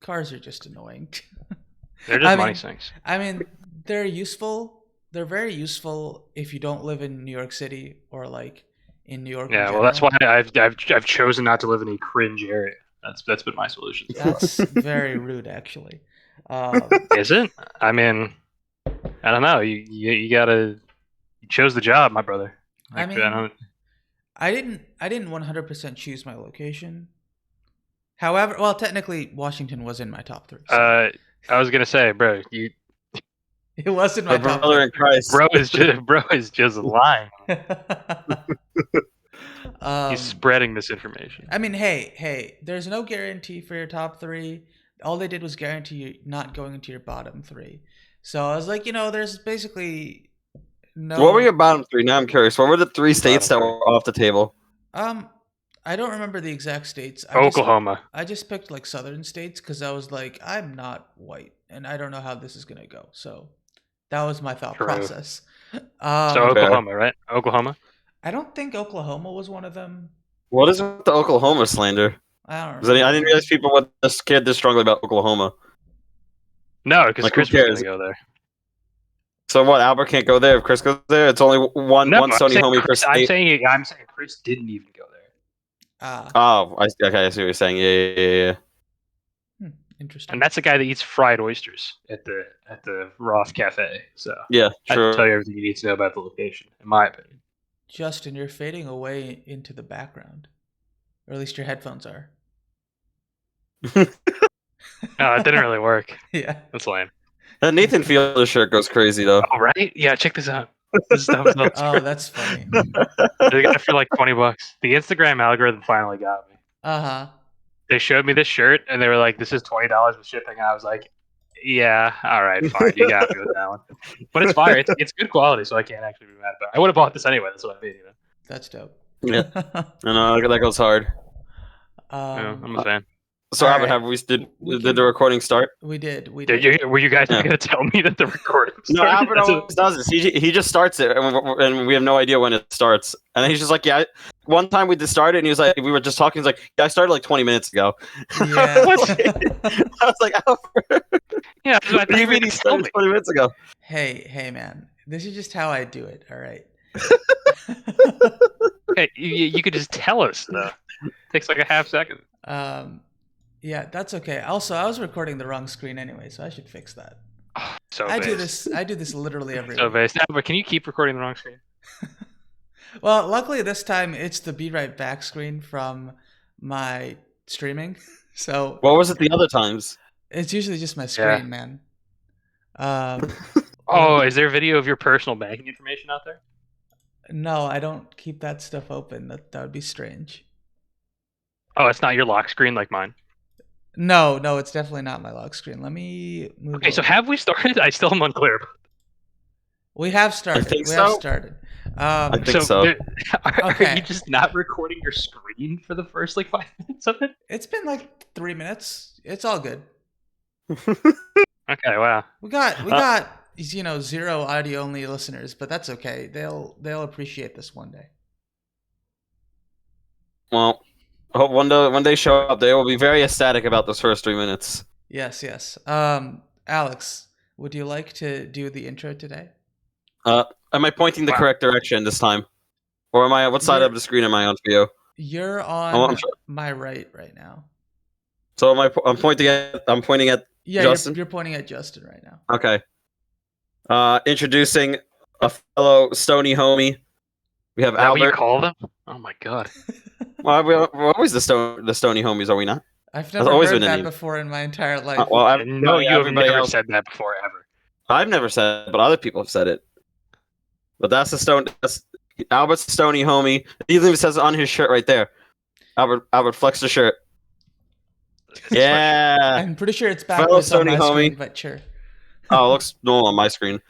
cars are just annoying. They're just money sinks. I mean, they're useful. They're very useful if you don't live in New York City or like in New York in Yeah, well, general. that's why I've chosen not to live in a cringe area. That's been my solution. That's very rude, actually. Is it? I mean, I don't know. You gotta you chose the job, my brother. I Like, mean, I didn't 100% choose my location. However, well, technically Washington was in my top 3. So. I was gonna say, bro, It was in my Our top brother 3. in Christ. bro is just lying. He's um, spreading misinformation. I mean, hey, there's no guarantee for your top 3. All they did was guarantee you not going into your bottom 3. So I was like, there's basically no. What were your bottom 3? Now I'm curious. What were the 3 states that were off the table? I don't remember the exact states. Oklahoma. I just picked like southern states because I was like, I'm not white and I don't know how this is gonna go. So that was my thought process. So Oklahoma, right? Oklahoma. I don't think Oklahoma was one of them. What is with the Oklahoma slander? I don't know. I didn't realize people were scared this strongly about Oklahoma. No, because Chris was going to go there. So what? Albert can't go there if Chris goes there. It's only one Sony homie per state. I'm saying Chris didn't even go there. I see what you're saying. Yeah. Interesting. And that's the guy that eats fried oysters at the Roth Cafe. So yeah, sure. I can tell you everything you need to know about the location, in my opinion. Justin, you're fading away into the background, or at least your headphones are. No, it didn't really work. Yeah, that's lame. That Nathan Fielder shirt goes crazy though. Oh, right? Yeah, check this out. Oh, that's funny. They got it for like $20. The Instagram algorithm finally got me. They showed me this shirt and they were like, "This is $20 with shipping." And I was like, "Yeah, all right, fine. You got me with that one." But it's fire. It's good quality, so I can't actually be mad about it. I would have bought this anyway. That's what I mean. That's dope. Yeah, I know that goes hard. Yeah, I'm a fan. So, Albert, did the recording start? We did. Were you guys going to tell me that the recording started? No, Albert always does this. He just starts it, and we have no idea when it starts. And he's just like, yeah. One time we just started, and he was like, we were just talking. He's like, yeah, I started like 20 minutes ago. Yeah. I was like, Albert. Yeah, what do you mean he started 20 minutes ago? Hey, man. This is just how I do it, all right? Hey, you could just tell us, though. It takes like a half second. Yeah, that's okay. Also, I was recording the wrong screen anyway, so I should fix that. Oh, so I do this literally every so week. Based. But can you keep recording the wrong screen? Well, luckily this time it's the Be Right Back screen from my streaming. So what was it the other times? It's usually just my screen, man. Is there a video of your personal banking information out there? No, I don't keep that stuff open. That would be strange. Oh, it's not your lock screen like mine? No, it's definitely not my lock screen. Let me move Okay, so have we started? I still am unclear. We have started. Have started. I think so. Are you just not recording your screen for the first like 5 minutes of it? It's been like 3 minutes. It's all good. Okay, wow. We got 0 audio only listeners, but that's okay. They'll appreciate this one day. Well, I hope one day show up. They will be very ecstatic about those first 3 minutes. Yes. Alex, would you like to do the intro today? Am I pointing the correct direction this time, or am I? What side of the screen am I on for you? You're on my right now. So I'm pointing at. Yeah, Justin? You're pointing at Justin right now. Okay. Introducing a fellow Stony homie. We have Albert. What you call them? Oh my god. Well, we're always the Stony homies, are we not? I've never heard that before in my entire life. You have never said that before ever. I've never said it, but other people have said it. But that's Albert's Stony homie. He even says it on his shirt right there. Albert flex the shirt. Yeah. I'm pretty sure it's backwards on my screen, but sure. Oh, it looks normal on my screen.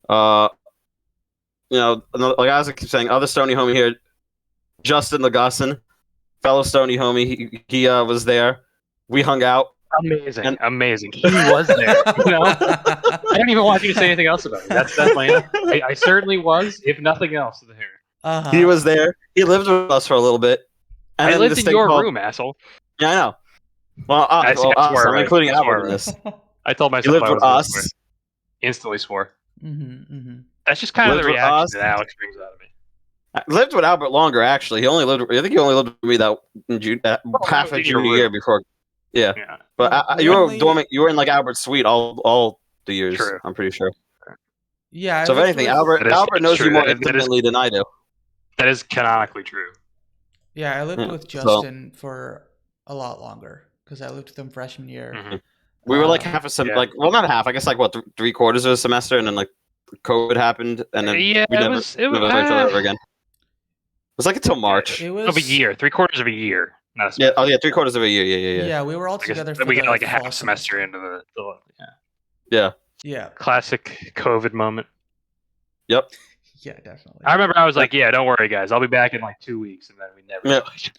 Like as I keep saying, other Stony homie here, Justin Ligasan, fellow Stony homie. He was there. We hung out. Amazing. He was there. I don't even want you to say anything else about it. That's my. I certainly was, if nothing else, there. He was there. He lived with us for a little bit. And I lived in your room, asshole. Yeah, I know. Well, I see, I swore, I'm right? including I swore, Albert in right? this. I told You myself lived I with was going to swear. us. Instantly swore. Mm-hmm. That's just kind of the Lived with reaction us. that Alex brings out of me. I lived with Albert longer, actually. I think he only lived with me that half was a in your junior year room. before. Yeah. Yeah, But We you were only. you were in like Albert's suite all the years. true. I'm pretty sure. Yeah, I So if lived anything, with. Albert knows you true. more That is intimately than I do. that is canonically true. Yeah, I lived Yeah. with So Justin for a lot longer because I lived with him freshman year. Mhm. we were like half a Yeah. like well not half, I guess like what 3/4 of a semester, and then like COVID happened, and then Yeah, we it never was saw each other ever again. It was like until March. It of a was. year, 3/4 of a year. Not a Yeah. semester. Oh yeah, 3/4 of a year. Yeah. Yeah, we were all I guess together for we the got like a fall half semester semester. into the yeah. Yeah. Yeah. Classic COVID moment. Yep. Yeah, definitely. I remember I was like, "Yeah, don't worry, guys. I'll be back in like 2 weeks," and then we never. Yeah. saw each other.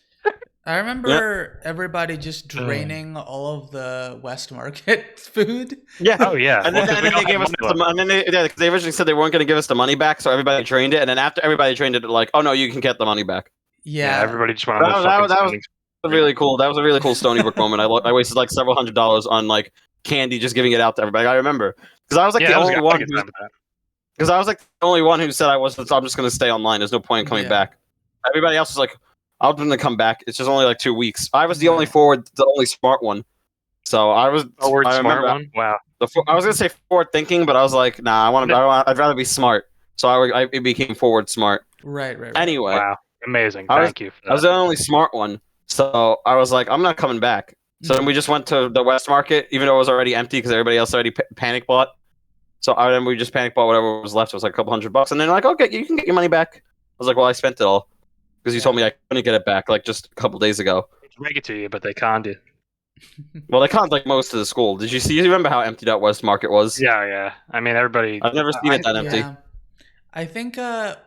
I remember everybody just draining all of the West Market food. Yeah. Oh yeah. And Well, then, 'cause we all they gave had us money left. and then they originally said they weren't going to give us the money back, so everybody drained it. And then after everybody drained it, they're like, oh no, you can get the money back. Yeah, Yeah. everybody just went on That the was- fucking that was- spending. Really cool. That was a really cool Stony Brook moment. I wasted like several $100s on like candy, just giving it out to everybody. I remember because I was like Yeah, the that was only a one. good time with that. Because I was like the only one who said I wasn't. So I'm just going to stay online. There's no point in coming Yeah. back. Everybody else was like, I'm going to come back. It's just only like 2 weeks. I was the only Right. the only smart one. So I was. Forward I smart remember one. Wow. I was going to say forward thinking, but I was like, nah. I'd rather be smart. So it became forward smart. Right. Anyway, Wow. Amazing. I was- Thank you for that. I was the only smart one. So I was like, I'm not coming back. So then we just went to the West Market, even though it was already empty because everybody else already panic bought. So then we just panic bought whatever was left. It was like a couple $100, and then like, okay, you can get your money back. I was like, well, I spent it all because you told me I couldn't get it back like just a couple days ago. They can make it to you, but they conned you. Well, they can't like most of the school. Did you see? You remember how empty that West Market was? Yeah. I mean, everybody. I've never seen it that empty. Yeah. I think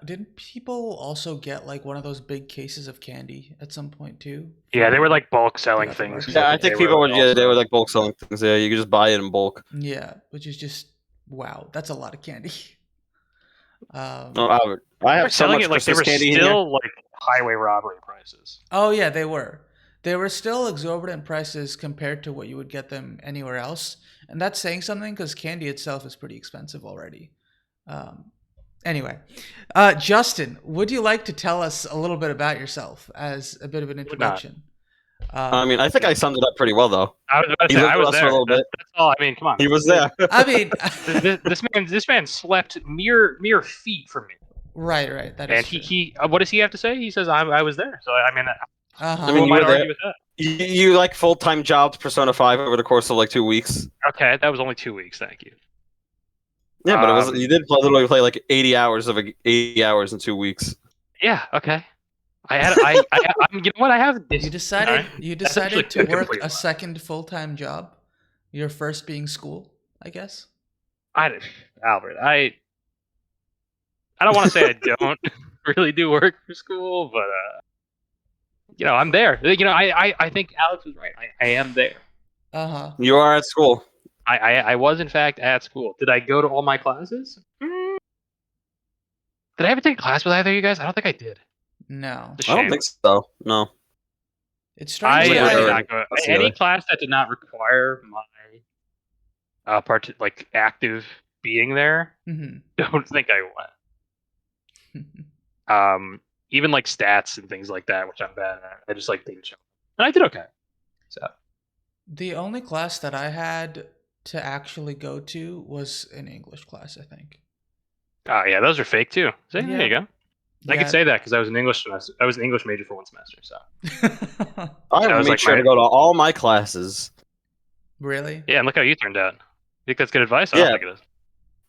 didn't people also get like one of those big cases of candy at some point too? Yeah, they were like bulk selling Yeah, things. Yeah, I think people were. Yeah, they were like bulk selling things. Yeah, you could just buy it in bulk. Yeah, which is just wow. That's a lot of candy. Oh, They I were have so selling much it like they Christmas were candy here. still like highway robbery prices. Oh yeah, they were. They were still exorbitant prices compared to what you would get them anywhere else, and that's saying something because candy itself is pretty expensive already. Anyway, Justin, would you like to tell us a little bit about yourself as a bit of an introduction? I mean, I think I summed it up pretty well, though. I was about to He say lived I with was us for there. a little bit. That's all. I mean, come on. He was there. I mean, This man slept mere feet from me. right. That is And true. he what does he have to say? He says I was there. So I mean, Uh-huh. I mean, who you might were there. argue with that? You like full-time jobs Persona 5 over the course of like 2 weeks. Okay, that was only 2 weeks. Thank you. Yeah, but it was you did literally play like 80 hours in 2 weeks. Yeah. Okay. You know what? I have this. You decided actually to a work complete a lie. second full-time job. Your first being school, I guess. Albert. I don't want to say I don't really do work for school, but I'm there. I think Alex was right. I am there. Uh-huh. You are at school. I was in fact at school. Did I go to all my classes? Did I ever take a class with either of you guys? I don't think I did. No. It's a I don't shame. think so. No. It's strange. I Yeah, did yeah. not go. That's Any together. class that did not require my like active being there, Mhm. don't think I went. Even like stats and things like that, which I'm bad at. I just like didn't show. And I did okay. So The only class that I had to actually go to was an English class, I think. yeah, those are fake too. So there you go. I could say that because I was an English major for one semester. So I That was made like sure my- to go to all my classes. Really? yeah, and look how you turned out. You think that's good advice? I don't Yeah. think it is.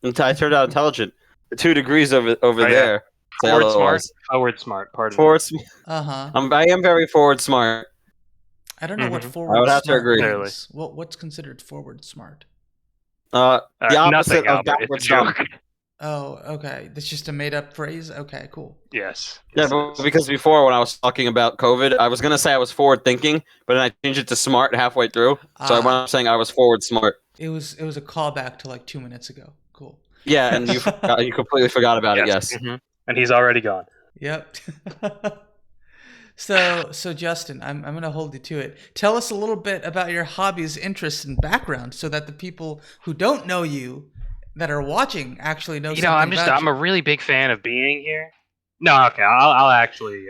And I turned out intelligent. 2 degrees over Oh, yeah. there. Say Forward smart. otherwise. Forward smart. Pardon. Forward. Uh-huh. I am very forward smart. I don't know what Mhm. forward I would have to smart agree. means. What's considered forward smart? The opposite Nothing, of Albert. backwards It's a joke. dumb. Oh, okay. That's just a made-up phrase? Okay, cool. Yes. Yeah, Yes, it but is. because before when I was talking about COVID, I was gonna say I was forward thinking, but then I changed it to smart halfway through. So I went up saying I was forward smart. It was a callback to like 2 minutes ago. Cool. Yeah, and you completely forgot about it. Yes. Mhm. And he's already gone. Yep. So Justin, I'm gonna hold you to it. Tell us a little bit about your hobbies, interests, and background, so that the people who don't know you, that are watching, actually know something about I'm you. a really big fan of being here. No, okay, I'll actually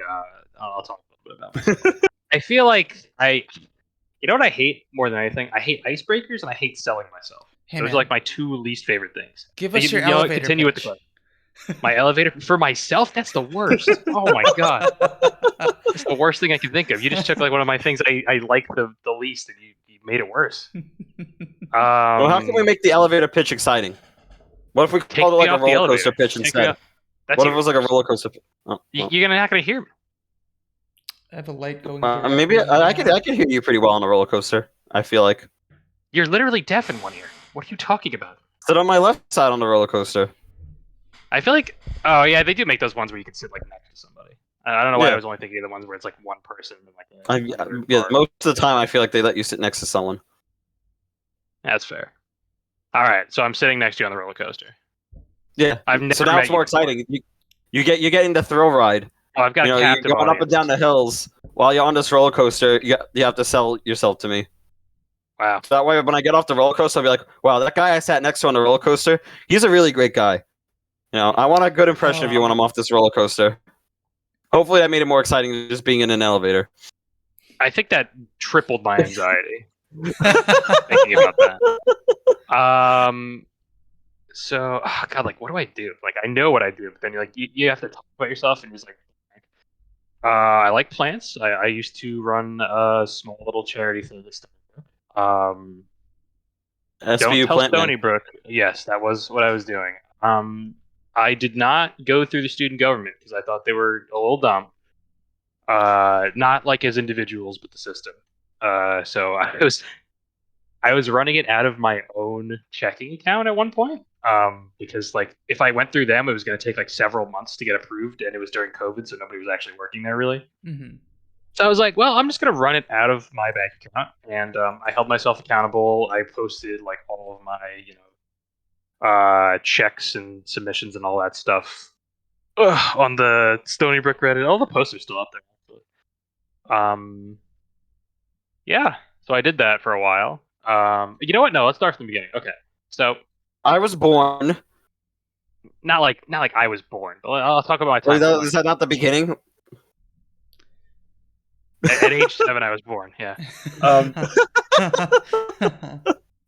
I'll talk a little bit about myself. I feel like you know what I hate more than anything? I hate icebreakers and I hate selling myself. Hey Those are man, like my two least favorite things. give But us your you know what? elevator Continue with the pitch. question. My elevator for myself? That's the worst. Oh my god. That's the worst thing I can think of. You just took like one of my things I like the least and you made it worse. Well, how can we make the elevator pitch exciting? What if we Take called it me like a off the roller elevator. coaster pitch Take me instead? off. That's What if it even was like a worse. roller coaster? Oh, well. You're not gonna hear me. I have a light going directly Maybe on you I now. can hear you pretty well on a roller coaster. I feel like. You're literally deaf in one ear. What are you talking about? Sit on my left side on the roller coaster. I feel like, oh yeah, they do make those ones where you can sit like next to somebody. I don't know why I Yeah. was only thinking of the ones where it's like one person and like Yeah, most of the time I feel like they let you sit next to someone. That's fair. All right, so I'm sitting next to you on the roller coaster. Yeah. I've never So now met it's more you before. exciting. You're getting the thrill ride. Oh, I've got a You're captive going up and audience. down the hills while you're on this roller coaster. You have to sell yourself to me. Wow. So that way, when I get off the roller coaster, I'll be like, "Wow, that guy I sat next to on the roller coaster, he's a really great guy." I want a good impression of you when I'm off this roller coaster. Hopefully, that made it more exciting than just being in an elevator. I think that tripled my anxiety thinking about that. So, oh God, like, what do I do? Like, I know what I do, but then you have to talk about yourself and you're just like, I like plants. I used to run a small little charity for this stuff. Um, don't SVU tell Plant Man. Stony Brook. Yes, that was what I was doing. I did not go through the student government because I thought they were a little dumb. Not like as individuals, but the system. So I was running it out of my own checking account at one point. Because like if I went through them, it was going to take like several months to get approved, and it was during COVID, so nobody was actually working there really. Mm-hmm. So I was like, well, I'm just going to run it out of my bank account, and I held myself accountable. I posted like all of my checks and submissions and all that stuff on the Stony Brook Reddit. All the posts are still up there. Actually. Yeah. So I did that for a while. You know what? No, let's start from the beginning. Okay. So I was born. not like I was born, but I'll talk about my Wait, time. is that not the beginning? At age 7, I was born. Yeah.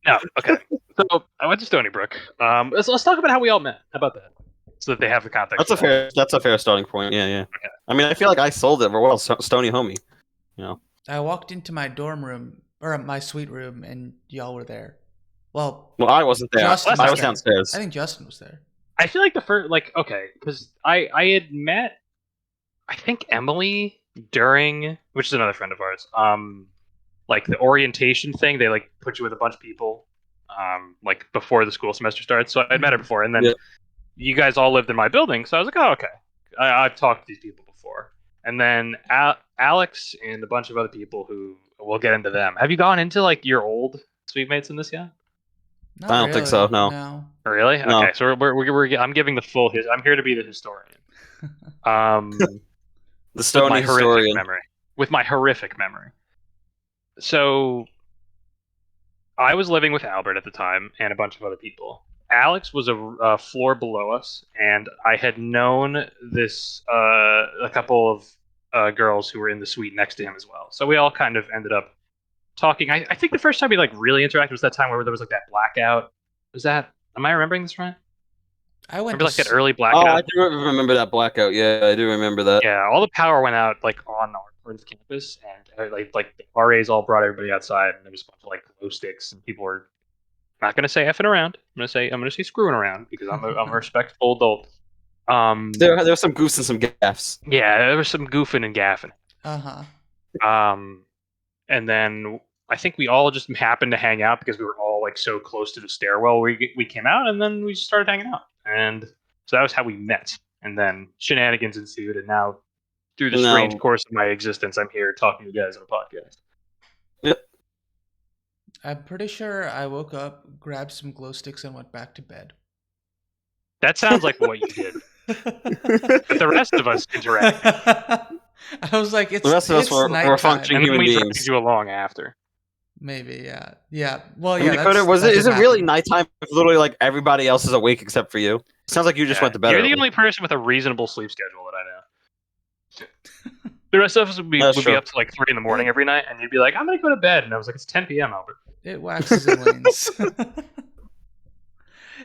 No. Okay. So I went to Stony Brook. Let's talk about how we all met. How about that? So that they have the context. That's a fair starting point. Yeah. Okay. I mean, I feel like I sold it for well, Stony homie. I walked into my dorm room or my suite room, and y'all were there. Well, I wasn't there. I was downstairs. I think Justin was there. I feel like the first, because I had met, I think Emily during, which is another friend of ours. Like the orientation thing, they like put you with a bunch of people, like before the school semester starts. So I'd met her before, and then you guys all lived in my building, so I was like, oh, okay, I've talked to these people before. And then Alex and a bunch of other people who we'll get into them. Have you gone into like your old suitemates in this yet? I don't think so. No. Really? No. Okay, so I'm giving the full history. I'm here to be the historian. The Stony historian. With my horrific memory. So I was living with Albert at the time and a bunch of other people. Alex was a floor below us, and I had known this a couple of girls who were in the suite next to him as well. So we all kind of ended up talking. I think the first time we like really interacted was that time where there was like that blackout. Am I remembering this right? I went remember like that early blackout. Oh, I do remember that blackout. Yeah, I do remember that. Yeah, all the power went out like on our part of campus, and like the RAs all brought everybody outside, and there was a bunch of like glow sticks, and people were not gonna say effing around. I'm gonna say screwing around because I'm a respectful adult. There were some goofs and some gaffs. Yeah, there was some goofing and gaffing. And then I think we all just happened to hang out because we were all like so close to the stairwell. We came out, and then we just started hanging out, and so that was how we met. And then shenanigans ensued, and now through the strange course of my existence, I'm here talking to you guys on a podcast. Yep. I'm pretty sure I woke up, grabbed some glow sticks, and went back to bed. That sounds like what you did. But the rest of us interacted. I was like, The rest of us were nighttime. functioning And then human we beings. dragged you along after. Maybe, yeah. Well, I mean, yeah. is it really nighttime if literally like everybody else is awake except for you? It sounds like you just went to bed. You're early. the only person with a reasonable sleep schedule that I know. The rest of us would be up to like 3 in the morning every night, and you'd be like, "I'm gonna go to bed," and I was like, "It's 10 p.m., Albert." It waxes and wanes.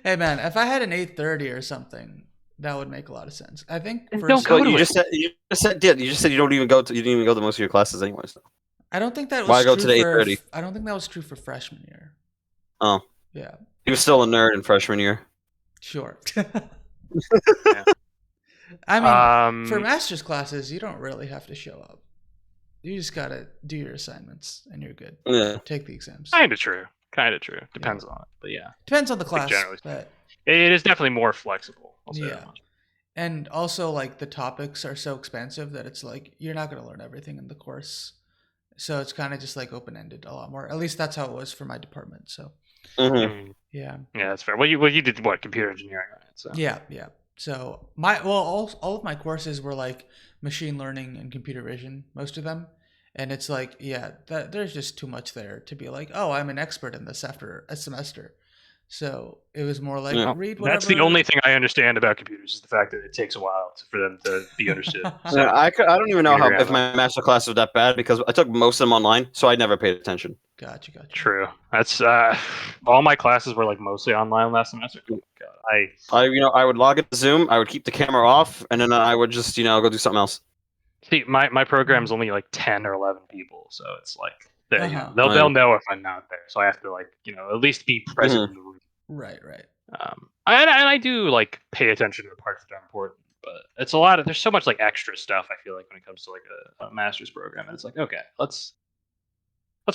Hey man, if I had an 8:30 or something, that would make a lot of sense. I think. You just said you don't even go to most of your classes anyways. I don't think that was Why true go to the 8:30? I don't think that was true for freshman year. Oh. Yeah. He was still a nerd in freshman year. Sure. Yeah. I mean, for master's classes, you don't really have to show up. You just gotta do your assignments, and you're good. Yeah. Take the exams. Kind of true. Depends on it, but yeah. Depends on the class. Generally, but it is definitely more flexible. And also, like, the topics are so expansive that it's like you're not gonna learn everything in the course. So it's kind of just like open-ended a lot more. At least that's how it was for my department. So yeah, that's fair. Well, you did what, computer engineering, right? So yeah. So all of my courses were like machine learning and computer vision, most of them, and it's like there's just too much there to be like, oh, I'm an expert in this after a semester. So it was more like read whatever. That's the only thing I understand about computers is the fact that it takes a while for them to be understood. So I don't even know if my master class was that bad because I took most of them online, so I never paid attention. Gotcha. True. That's all my classes were like mostly online last semester. Oh my God. I would log into Zoom, I would keep the camera off, and then I would just go do something else. See, my program's only like 10 or 11 people, so it's like they'll know if I'm not there, so I have to at least be present in the room. Right. And I do like pay attention to the parts that are important, but it's a lot of there's so much like extra stuff I feel like when it comes to like a master's program, and it's like, okay, let's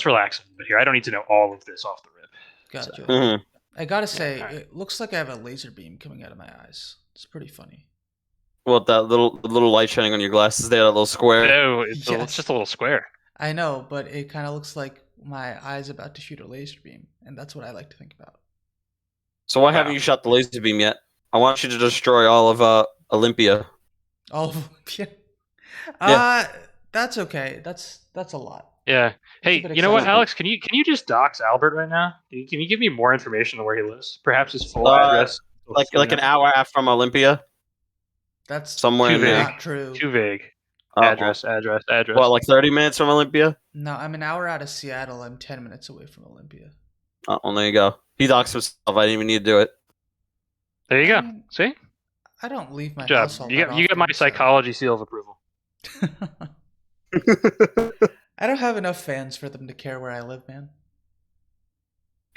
relax a bit here. I don't need to know all of this off the rip. Gotcha. So. I gotta say, it looks like I have a laser beam coming out of my eyes. It's pretty funny. What, that little light shining on your glasses there, that little square? No, it's just a little square. I know, but it kind of looks like my eye's about to shoot a laser beam, and that's what I like to think about. So why haven't you shot the laser beam yet? I want you to destroy all of Olympia. All of Olympia? Yeah. That's okay. That's a lot. Yeah. Hey, you know what, Alex? Can you just dox Albert right now? Can you give me more information on where he lives? Perhaps his full address. Like an hour after from Olympia. That's somewhere in there. Not true. Too vague. Address. What, like 30 minutes from Olympia? No, I'm an hour out of Seattle. I'm 10 minutes away from Olympia. Oh, well, there you go. He doxed himself. I didn't even need to do it. There you go. See? I don't leave my Good house job. all You get my psychology seal of approval. I don't have enough fans for them to care where I live, man.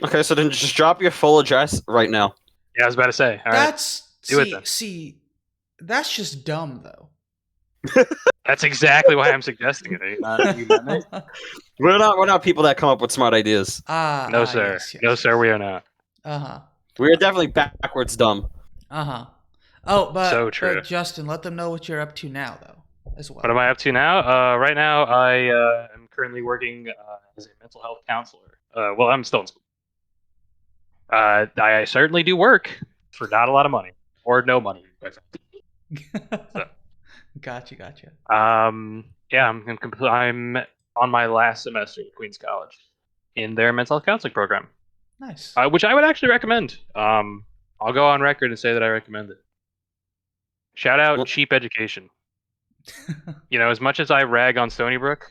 Okay, so then just drop your full address right now. Yeah, I was about to say. All right. See, that's just dumb, though. That's exactly why I'm suggesting it. We're not people that come up with smart ideas. No, sir. Yes. No, sir, we are not. We are definitely backwards dumb. Oh, so true. But Justin, let them know what you're up to now, though, as well. What am I up to now? Right now, I am currently working as a mental health counselor. Well, I'm still in school. I certainly do work for not a lot of money or no money. So. Gotcha. Yeah, I'm on my last semester at Queens College in their mental health counseling program. Nice. Which I would actually recommend. I'll go on record and say that I recommend it. Shout out cheap education. As much as I rag on Stony Brook,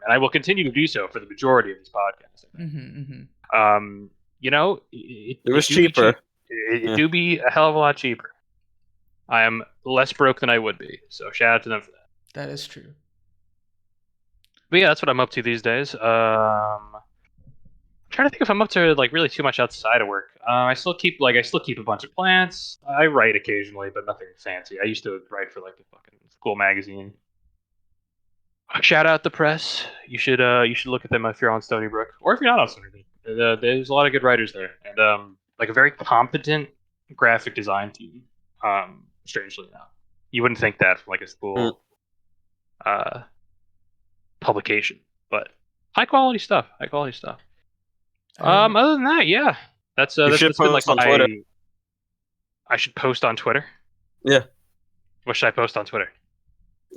and I will continue to do so for the majority of this podcast. It was cheaper. It do be a hell of a lot cheaper. I am less broke than I would be, so shout out to them for that. That is true. But yeah, that's what I'm up to these days. I'm trying to think if I'm up to like really too much outside of work. I still keep a bunch of plants. I write occasionally, but nothing fancy. I used to write for like the fucking school magazine. Shout out the press. You should look at them if you're on Stony Brook, or if you're not on Stony Brook. There's a lot of good writers there, and like a very competent graphic design team. Strangely enough, you wouldn't think that from like a school publication, but high quality stuff. Other than that, yeah, that's been like on Twitter. I should post on Twitter. Yeah. What should I post on Twitter?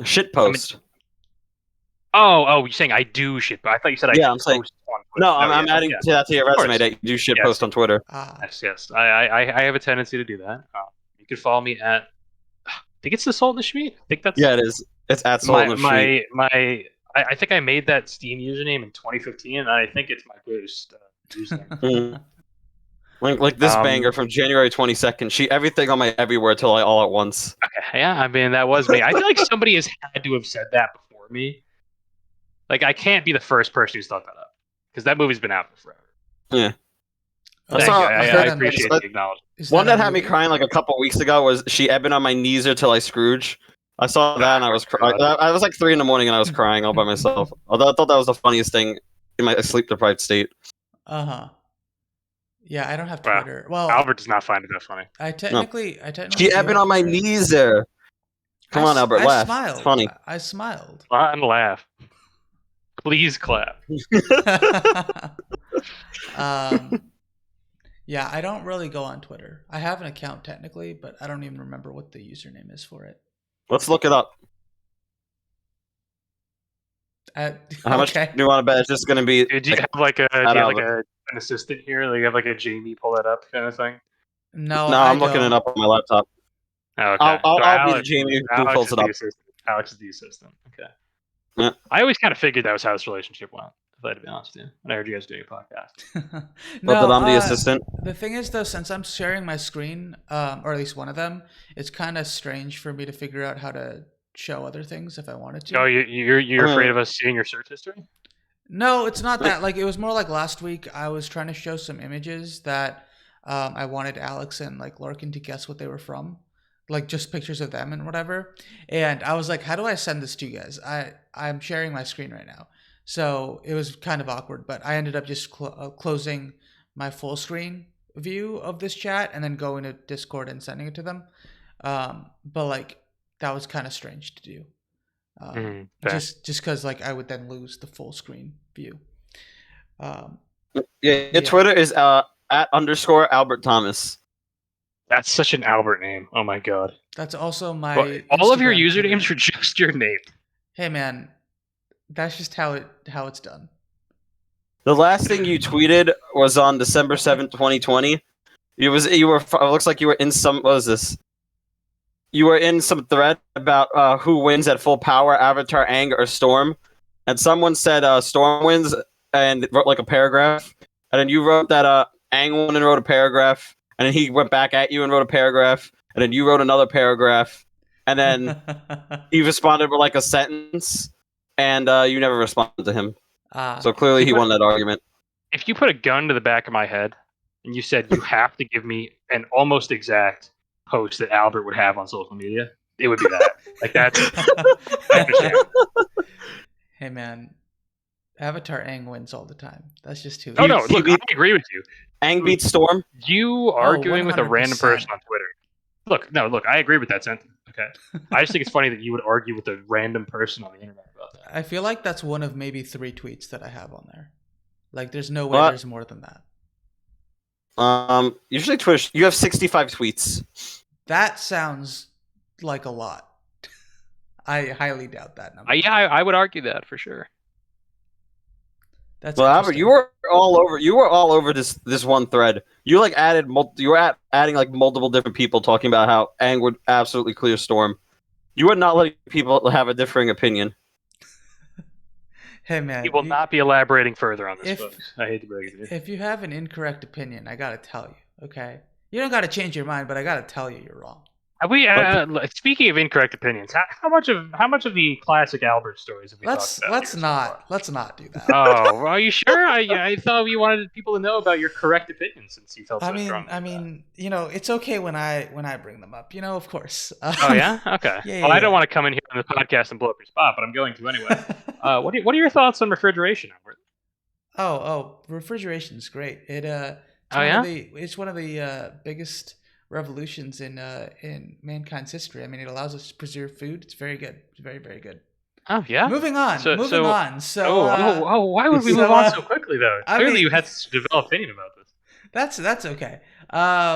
Shit post. Oh, you're saying I do shit, but I thought you said I should I'm saying. post on Twitter. No, I'm adding to your resume that you do shit post on Twitter. Yes. I have a tendency to do that. You can follow me at. I think it's the Salt and the Schmeat. I think that's. Yeah, it is. It's at Salt and the Schmeat. I think I made that Steam username in 2015, and I think it's my boost username. Like this banger from January 22nd. Everything on my everywhere till I all at once. Okay, yeah, I mean that was me. I feel like somebody has had to have said that before me. Like I can't be the first person who's thought that up because that movie's been out for forever. Yeah. I appreciate the acknowledgement. One that had me crying like a couple weeks ago was She Ebbing on My Knees Or Till I Scrooge. I saw that and I was crying. I was like 3 a.m. and I was crying all by myself. Although I thought that was the funniest thing in my sleep deprived state. Yeah, I don't have Twitter. Well, Albert does not find it that funny. I technically She Ebbing on My Knees there. Come on, Albert, laugh. Smiled. It's funny. I smiled. And laugh. Please clap. Yeah, I don't really go on Twitter. I have an account technically, but I don't even remember what the username is for it. Let's look it up. How much do you want to bet it's just going to be? Do you have an assistant here? Like you have like a Jamie pull that up kind of thing? No, I'm looking it up on my laptop. Oh, okay. I'll be the Jamie who pulls it up. Alex is the assistant. Okay. Yeah. I always kind of figured that was how this relationship went. If I had to be honest with you, when I heard you guys doing a podcast. But I'm the assistant. The thing is, though, since I'm sharing my screen, or at least one of them, it's kind of strange for me to figure out how to show other things if I wanted to. Oh, you're afraid of us seeing your search history? No, it's not that. Like, it was more like last week. I was trying to show some images that I wanted Alex and like Larkin to guess what they were from, like just pictures of them and whatever. And I was like, how do I send this to you guys? I'm sharing my screen right now. So it was kind of awkward, but I ended up just closing my full screen view of this chat and then going to Discord and sending it to them. But like that was kind of strange to do. Just because like I would then lose the full screen view. Your Twitter is at _ Albert Thomas. That's such an Albert name. Oh my god. That's also my. Well, all of your usernames are just your name. Hey man. That's just how it's done. The last thing you tweeted was on December 7th, 2020. It looks like you were in some. What was this? You were in some thread about who wins at full power, Avatar, Aang, or Storm, and someone said Storm wins and wrote like a paragraph, and then you wrote that Aang won and wrote a paragraph, and then he went back at you and wrote a paragraph, and then you wrote another paragraph, and then he responded with like a sentence. And you never responded to him. So clearly he won that argument. If you put a gun to the back of my head and you said you have to give me an almost exact post that Albert would have on social media, it would be that. Like that's Hey man, Avatar Aang wins all the time. That's just who. Oh no, look, I agree with you. Aang beats Storm. You arguing with a random person on Twitter. Look, I agree with that sentence. Okay. I just think it's funny that you would argue with a random person on the internet about that. I feel like that's one of maybe 3 tweets that I have on there. Like, there's no way there's more than that. Usually Twitter, you have 65 tweets. That sounds like a lot. I highly doubt that number. Yeah, I would argue that for sure. That's Albert, you were all over this one thread. You like adding like multiple different people talking about how Aang would absolutely clear Storm. You would not let people have a differing opinion. Hey man, he will not be elaborating further on this, folks. I hate to break it to you. If you have an incorrect opinion, I gotta tell you. Okay, you don't gotta change your mind, but I gotta tell you you're wrong. Speaking of incorrect opinions, how much of the classic Albert stories have we talked about? Let's not do that. Oh, are you sure? I thought you wanted people to know about your correct opinions since you felt so strongly. I mean, you know, it's okay when I bring them up. You know, of course. Oh yeah, okay. Yeah, I don't want to come in here on the podcast and blow up your spot, but I'm going to anyway. What are your thoughts on refrigeration, Albert? Oh, refrigeration's great. It's one of the biggest revolutions in mankind's history. I mean, it allows us to preserve food. It's very good. It's very, very good. Oh yeah. Moving on. So why would we move on so quickly though? Clearly, you had to develop opinion about this. That's okay.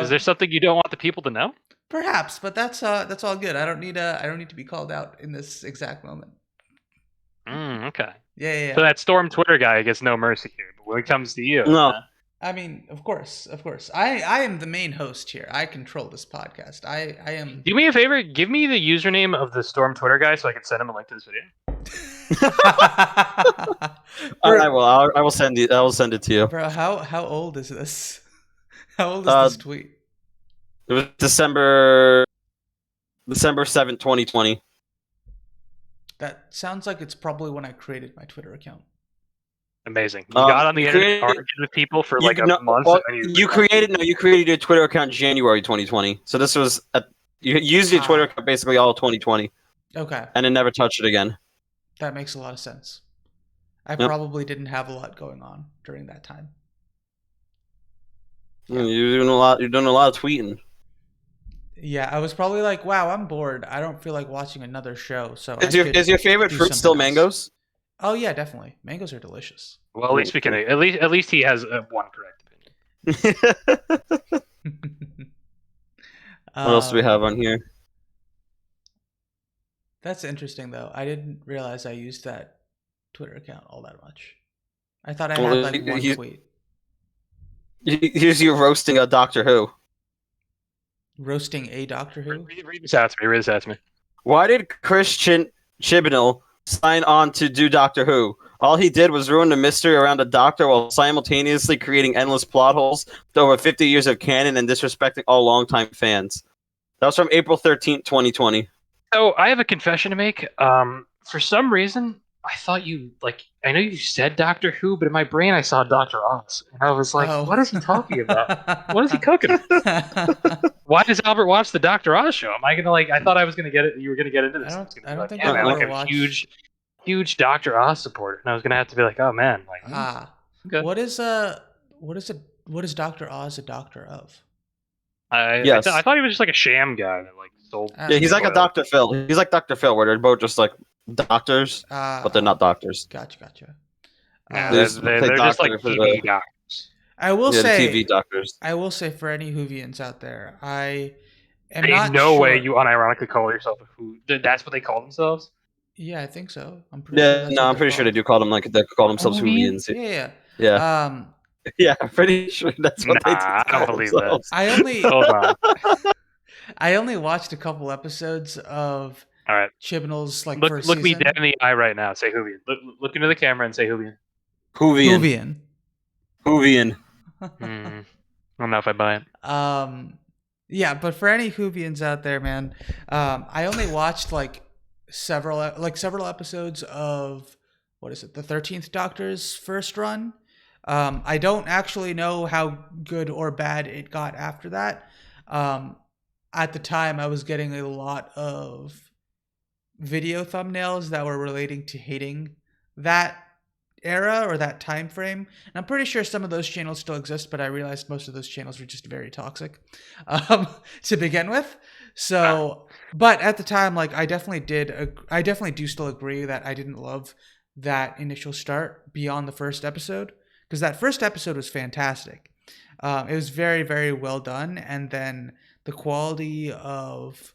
Is there something you don't want the people to know? Perhaps, but that's all good. I don't need to be called out in this exact moment. Okay. Yeah. So that Storm Twitter guy gets no mercy here. But when it comes to you, No. I mean, of course. I am the main host here. I control this podcast. I am. Do me a favor. Give me the username of the Storm Twitter guy so I can send him a link to this video. I will. I will send it. I will send it to you. Bro, how old is this? How old is this tweet? It was December 7th, 2020. That sounds like it's probably when I created my Twitter account. Amazing. You got on the internet, argued with people for like a month. Well, you created your Twitter account January 2020. So this was you used your Twitter account basically all 2020. Okay. And then never touched it again. That makes a lot of sense. I probably didn't have a lot going on during that time. Yeah. You're doing a lot of tweeting. Yeah, I was probably like, wow, I'm bored. I don't feel like watching another show. So is your favorite fruit still mangoes? Oh yeah, definitely. Mangoes are delicious. Well, at least we can. At least he has one correct opinion. What else do we have on here? That's interesting, though. I didn't realize I used that Twitter account all that much. I thought I had like one tweet. Here's you roasting a Doctor Who. Roasting a Doctor Who? Read this out to me. Why did Chris Chibnall sign on to do Doctor Who? All he did was ruin the mystery around the Doctor while simultaneously creating endless plot holes with over 50 years of canon and disrespecting all longtime fans. That was from April 13th, 2020. So I have a confession to make. For some reason, I thought I know you said Doctor Who, but in my brain I saw Dr. Oz. And I was like, What is he talking about? What is he cooking? Why does Albert watch the Dr. Oz show? Am I going to I thought I was going to get it. You were going to get into this. I don't think I'm like a huge Dr. Oz supporter. And I was going to have to be like, oh man. Okay. What is Dr. Oz a doctor of? I thought he was just like a sham guy that sold. Yeah, he's like a Dr. Phil. He's like Dr. Phil, where they're both just like doctors, but they're not doctors. Gotcha. They're just like TV doctors. I will say TV doctors. I will say for any Whovians out there, I am There's not no sure. way you unironically call yourself a Who. That's what they call themselves. Yeah, I think so. I'm pretty sure. I'm pretty sure they do call them they call themselves Whovians. Yeah. Yeah, I'm pretty sure that's what they do. I don't believe that. Hold on. I only watched a couple episodes of Chibnall's first season. Look me dead in the eye right now. Say Whovian. Look into the camera and say Whovian. Whovian. I don't know if I buy it. Yeah, but for any Whovians out there, man, I only watched several episodes of the 13th Doctor's first run. I don't actually know how good or bad it got after that. At the time, I was getting a lot of video thumbnails that were relating to hating that era or that time frame. And I'm pretty sure some of those channels still exist, but I realized most of those channels were just very toxic to begin with. So, but at the time, I definitely do still agree that I didn't love that initial start beyond the first episode, because that first episode was fantastic. It was very, very well done. And then the quality of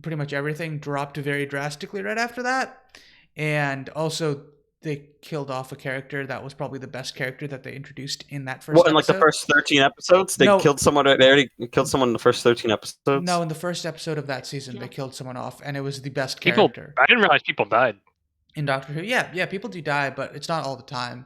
pretty much everything dropped very drastically right after that. And also they killed off a character that was probably the best character that they introduced in that first episode. In the first 13 episodes? They killed someone. They already killed someone in the first 13 episodes? No, in the first episode of that season, they killed someone off, and it was the best character. I didn't realize people died. In Doctor Who? Yeah, people do die, but it's not all the time.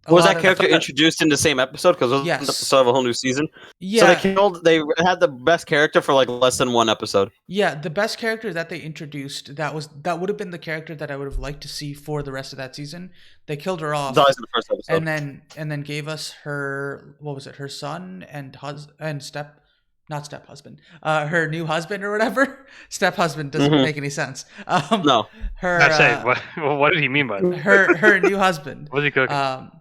Was that character introduced in the same episode? Because it was an episode of a whole new season? Yeah. So they had the best character for less than one episode. Yeah, the best character that they introduced, that would have been the character that I would have liked to see for the rest of that season. They killed her off. Dies in the first episode. And then gave us her, her son and not step-husband, her new husband or whatever. Step-husband doesn't make any sense. No. What did he mean by that? Her new husband. What was he cooking?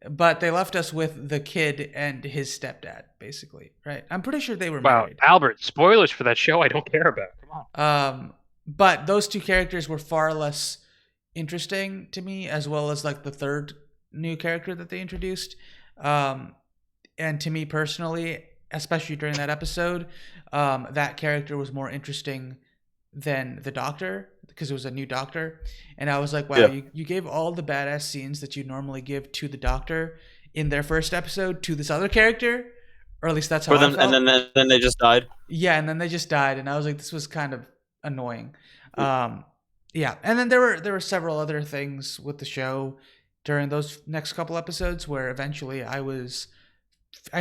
But they left us with the kid and his stepdad, basically, right? I'm pretty sure they were married. Wow, Albert, spoilers for that show I don't care about. Come on. But those two characters were far less interesting to me, as well as the third new character that they introduced. And to me personally, especially during that episode, that character was more interesting than the Doctor because it was a new Doctor, and I was like, wow, you gave all the badass scenes that you normally give to the Doctor in their first episode to this other character, or at least that's how I felt. And then they just died. Yeah, and then they just died, and I was like, this was kind of annoying. Yeah, and then there were several other things with the show during those next couple episodes where eventually I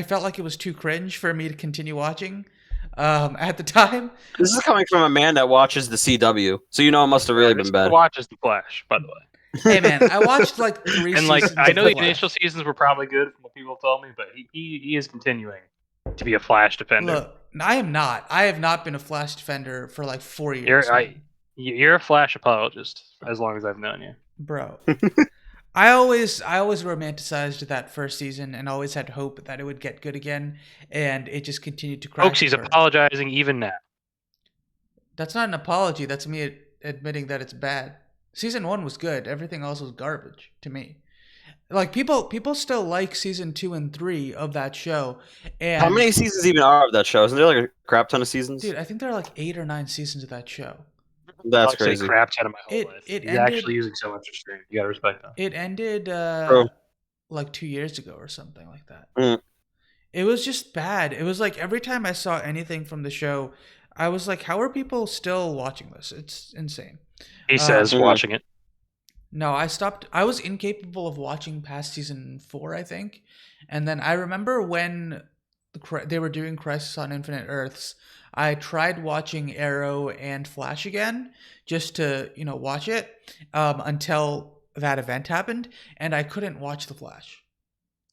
felt like it was too cringe for me to continue watching at the time. This is coming from a man that watches the CW, so you know it must have really been bad. Watches the Flash, by the way. Hey man, I watched like 3 and seasons. I know the initial seasons were probably good from what people told me, but he is continuing to be a Flash defender. Look, I am not. I have not been a Flash defender for like 4 years. You're a Flash apologist as long as I've known you, bro. I always romanticized that first season and always had hope that it would get good again, and it just continued to crash. Folks, he's apologizing even now. That's not an apology. That's me admitting that it's bad. Season 1 was good. Everything else was garbage to me. Like people still like season 2 and 3 of that show. And how many seasons even are of that show? Isn't there like a crap ton of seasons? Dude, I think there are like 8 or 9 seasons of that show. That's crazy. Crap ton of my whole life. He's actually using so much restraint. You gotta respect that. It ended like 2 years ago or something like that. Mm. It was just bad. It was like every time I saw anything from the show, I was like, how are people still watching this? It's insane. He says watching it. No, I stopped. I was incapable of watching past season 4, I think. And then I remember when they were doing Crisis on Infinite Earths, I tried watching Arrow and Flash again just to, watch it until that event happened. And I couldn't watch The Flash.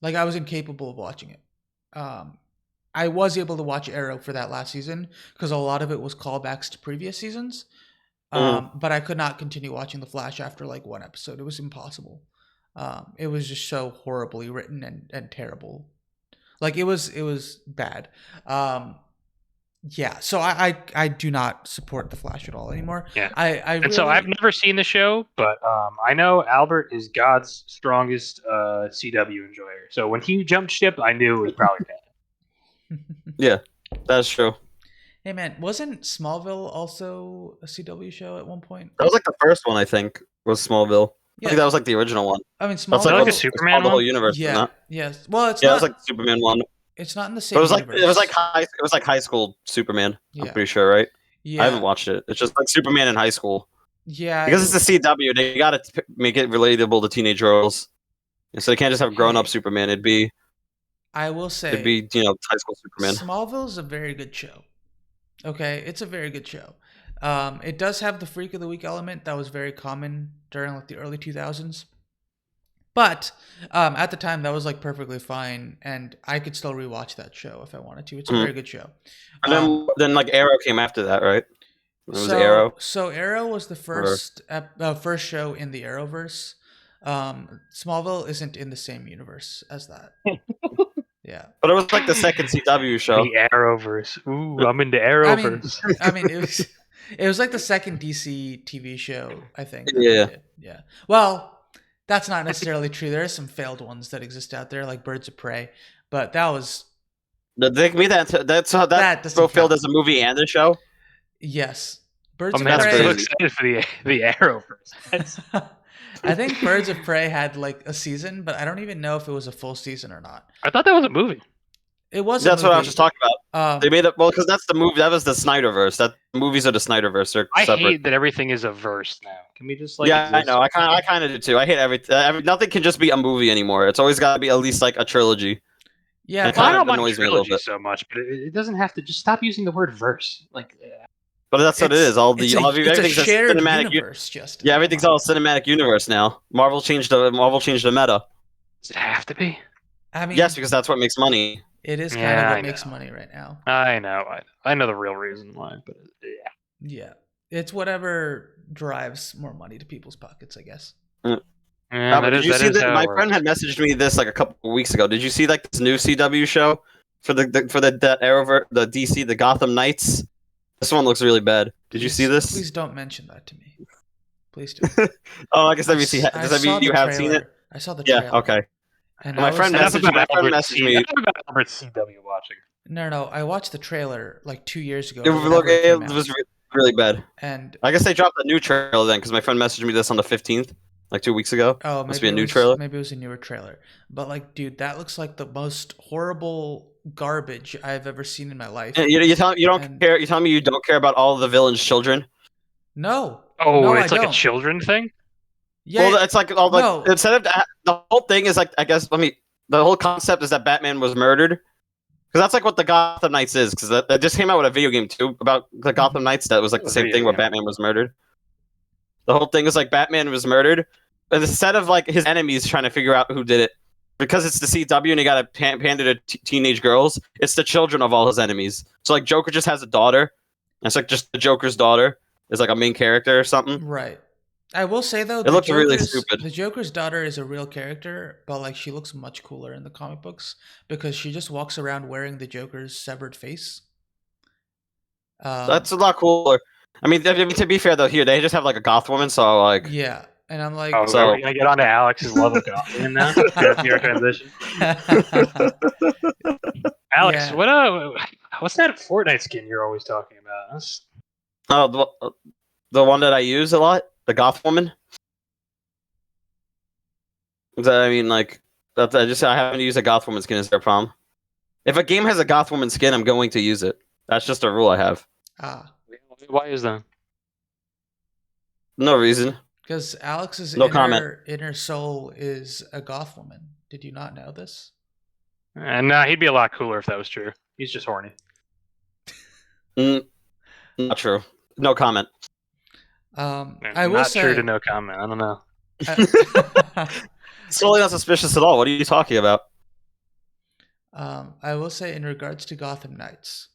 Like, I was incapable of watching it. I was able to watch Arrow for that last season because a lot of it was callbacks to previous seasons. But I could not continue watching The Flash after like one episode. It was impossible. It was just so horribly written and terrible. Like it was bad. Yeah. So I do not support The Flash at all anymore. Yeah. So I've never seen the show, but I know Albert is God's strongest CW enjoyer. So when he jumped ship, I knew it was probably bad. Yeah, that's true. Hey man, wasn't Smallville also a CW show at one point? That was like the first one, I think, was Smallville. Yeah. I think that was like the original one. I mean, Smallville. That's like a Superman one? universe. Yeah. Yes. Well, it's not. Yeah, it was like the Superman one. It's not in the same. It was like high school Superman. Yeah. I'm pretty sure, right? Yeah. I haven't watched it. It's just like Superman in high school. Yeah. Because it's the CW, they got to make it relatable to teenage girls, so they can't just have grown-up Superman. It'd be. I will say. It'd be high school Superman. Smallville's a very good show. Okay, it's a very good show. It does have the Freak of the Week element that was very common during like the early 2000s. But at the time, that was like perfectly fine, and I could still rewatch that show if I wanted to. It's a very good show. And then like Arrow came after that, right? It was Arrow. So Arrow was the first first show in the Arrowverse. Smallville isn't in the same universe as that. Yeah, but it was like the second CW show. The Arrowverse. Ooh, I'm into Arrowverse. I mean, it was like the second DC TV show, I think. Yeah. Well, that's not necessarily true. There are some failed ones that exist out there, like Birds of Prey, but that was. That's fulfilled as a movie and a show. Yes, Birds of Prey. I'm so excited for the Arrowverse. I think Birds of Prey had like a season, but I don't even know if it was a full season or not. I thought that was a movie. It was. That's what I was just talking about. They made it because that's the movie. That was the Snyderverse. That movies are the Snyderverse. They're separate. I hate that everything is a verse now. Can we just like? Yeah, I know. I kind of do too. I hate everything. Nothing can just be a movie anymore. It's always got to be at least like a trilogy. Yeah, I don't mind trilogy so much, but it doesn't have to. Just stop using the word verse. Like. But that's what it is. Everything's a shared universe. Everything's all cinematic universe now. Marvel changed the meta. Does it have to be? I mean, yes, because that's what makes money. It is kind of what makes money right now. I know. I know the real reason why, but yeah. Yeah, it's whatever drives more money to people's pockets, I guess. Did you see that? My friend had messaged me this like a couple of weeks ago. Did you see like this new CW show for the Arrowverse, the DC, the Gotham Knights? This one looks really bad. Did you see this? Please don't mention that to me. Please do. Oh, I guess you have seen it? I saw the trailer. Yeah, okay. And my friend messaged me. Enough about Albert's CW watching. No. I watched the trailer like 2 years ago. It really bad. And I guess they dropped a new trailer then, because my friend messaged me this on the 15th, like 2 weeks ago. oh, Must be a new trailer. Maybe it was a newer trailer. But like, dude, that looks like the most horrible garbage I've ever seen in my life. You don't care. You tell me you don't care about all of the villains' children. No. Oh, no, it's I like don't. a children thing. Yeah. Well, it's like all like instead of the whole thing is like the whole concept is that Batman was murdered, because that's like what the Gotham Knights is. Because that just came out with a video game too about the Gotham Knights that was like the same thing where Batman was murdered. The whole thing is like Batman was murdered, but instead of like his enemies trying to figure out who did it, because it's the CW and he got it handed to teenage girls, it's the children of all his enemies. So like Joker just has a daughter, and it's like just the Joker's daughter is like a main character or something. Right. I will say though, it looks really stupid. The Joker's daughter is a real character, but like she looks much cooler in the comic books because she just walks around wearing the Joker's severed face. That's a lot cooler. I mean, to be fair though, here they just have like a goth woman, so like yeah, and I'm like, so we're gonna get on to Alex's love of goth woman now. Your transition. Alex, yeah. What's that Fortnite skin you're always talking about? The one that I use a lot. The goth woman. I mean, like, I happen to use a goth woman skin. Is there a problem? If a game has a goth woman skin, I'm going to use it. That's just a rule I have. Why is that? No reason. Because Alex's inner soul is a goth woman. Did you not know this? And he'd be a lot cooler if that was true. He's just horny. Not true. No comment. I will say, true to no comment. I don't know. It's totally not suspicious at all. What are you talking about? I will say, in regards to Gotham Knights,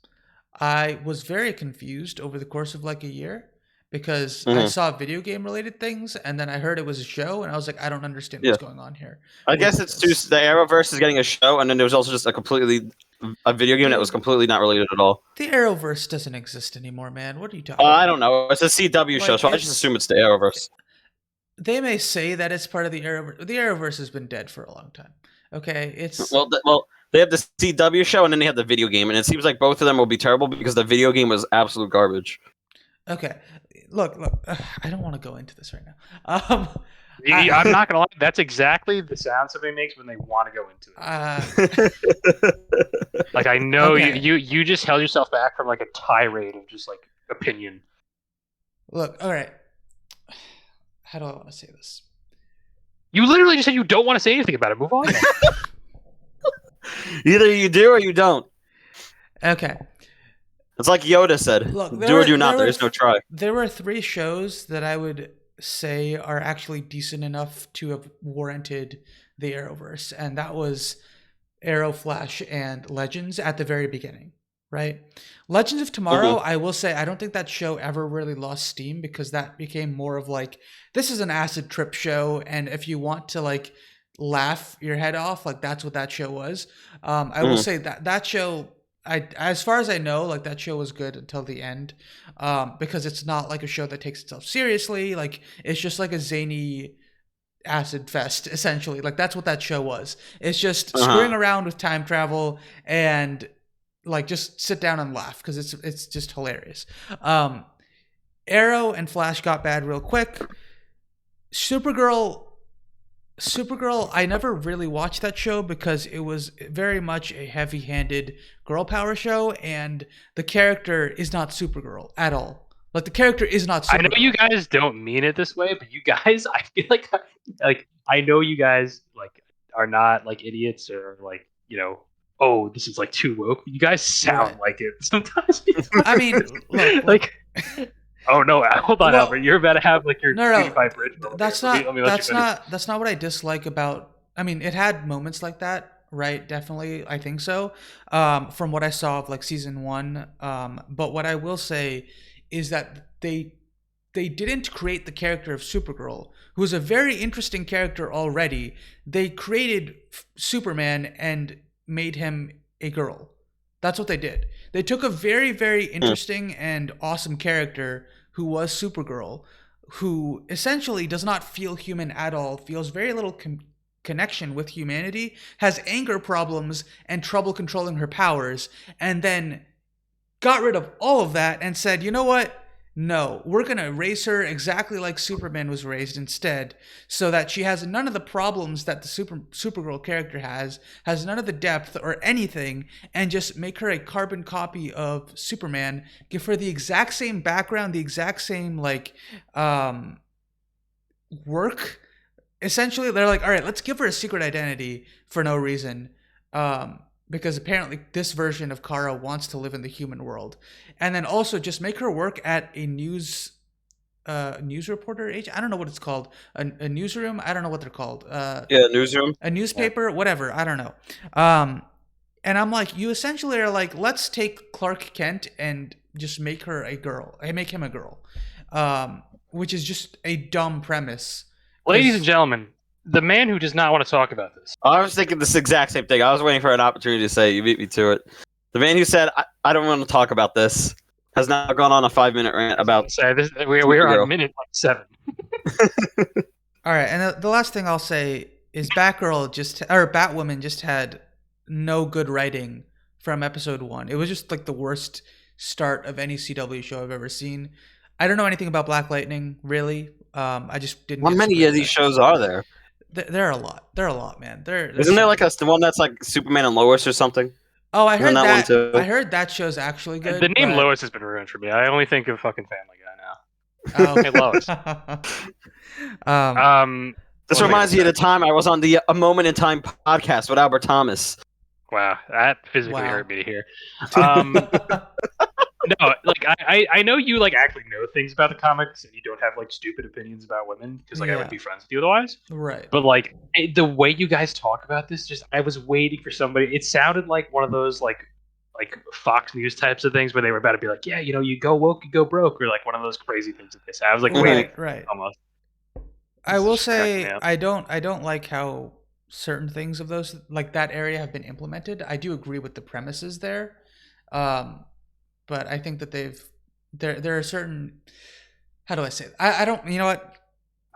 I was very confused over the course of like a year because I saw video game related things, and then I heard it was a show, and I was like, I don't understand what's going on here. I guess it's just the Arrowverse is getting a show, and then there was also just a video game that was completely not related at all. The Arrowverse doesn't exist anymore, man. What are you talking about? I don't know. It's a CW show, so I just assume it's the Arrowverse. They may say that it's part of the Arrowverse. The Arrowverse has been dead for a long time. Okay, it's well, they have the CW show, and then they have the video game, and it seems like both of them will be terrible because the video game was absolute garbage. Okay, look. I don't want to go into this right now. I'm not gonna lie. That's exactly the sound somebody makes when they want to go into it. Like I know you just held yourself back from like a tirade of just like opinion. Look, all right. How do I want to say this? You literally just said you don't want to say anything about it. Move on. Either you do or you don't. Okay. It's like Yoda said. Look, do or do not. There is no try. There were 3 shows that I would say are actually decent enough to have warranted the Arrowverse, and that was Arrow, Flash, and Legends at the very beginning, right? Legends of Tomorrow, I will say, I don't think that show ever really lost steam because that became more of like, this is an acid trip show, and if you want to like laugh your head off, like that's what that show was. I will say that show, as far as I know, like that show was good until the end, because it's not like a show that takes itself seriously. Like it's just like a zany acid fest, essentially. Like that's what that show was. It's just screwing around with time travel and like just sit down and laugh because it's just hilarious. Arrow and Flash got bad real quick. Supergirl, I never really watched that show because it was very much a heavy-handed girl power show, and the character is not Supergirl at all. Like the character is not Supergirl. I know you guys don't mean it this way, but you guys, I feel like I know you guys like are not like idiots or like, you know, oh, this is like too woke. You guys sound like it sometimes. I mean, look. Oh no! Hold on, Albert. You're about to have like your PewDiePie bridge. That's not what I dislike about. I mean, it had moments like that, right? Definitely, I think so. From what I saw of like season 1, but what I will say is that they didn't create the character of Supergirl, who is a very interesting character already. They created Superman and made him a girl. That's what they did. They took a very, very interesting and awesome character who was Supergirl, who essentially does not feel human at all, feels very little connection with humanity, has anger problems and trouble controlling her powers, and then got rid of all of that and said, you know what? no, we're going to raise her exactly like Superman was raised instead, so that she has none of the problems that the Supergirl character has none of the depth or anything, and just make her a carbon copy of Superman, give her the exact same background, the exact same work. Essentially, they're like, all right, let's give her a secret identity for no reason. Because apparently this version of Kara wants to live in the human world, and then also just make her work at a news reporter age. I don't know what it's called. A newsroom. I don't know what they're called. Newsroom. A newspaper. Yeah. Whatever. I don't know. And I'm like, you essentially are like, let's take Clark Kent and just make her a girl. Make him a girl, which is just a dumb premise. Ladies and gentlemen, the man who does not want to talk about this. I was thinking this exact same thing. I was waiting for an opportunity to say, you beat me to it. The man who said, I don't want to talk about this, has now gone on a 5-minute rant about... We're on minute 7. All right, and the last thing I'll say is Batwoman just had no good writing from episode 1. It was just like the worst start of any CW show I've ever seen. I don't know anything about Black Lightning, really. I just didn't. How many of these shows are there? There are a lot. There are a lot, man. Isn't there like the one that's like Superman and Lois or something? Oh, I heard that. One too? I heard that show's actually good. The name Lois has been ruined for me. I only think of fucking Family Guy now. Oh, hey, Lois. This reminds me of the time I was on the A Moment in Time podcast with Albert Thomas. Wow, that physically hurt me to hear. No, like I know you like actually know things about the comics and you don't have like stupid opinions about women because like I would be friends with you otherwise. Right. But like the way you guys talk about this, just I was waiting for somebody. It sounded like one of those like Fox News types of things where they were about to be like, yeah, you know, you go woke, you go broke, or like one of those crazy things that they say. I was like, waiting, right, almost. I will say I don't like how certain things of those like that area have been implemented. I do agree with the premises there. But I think that there are certain, how do I say it? I don't, you know what?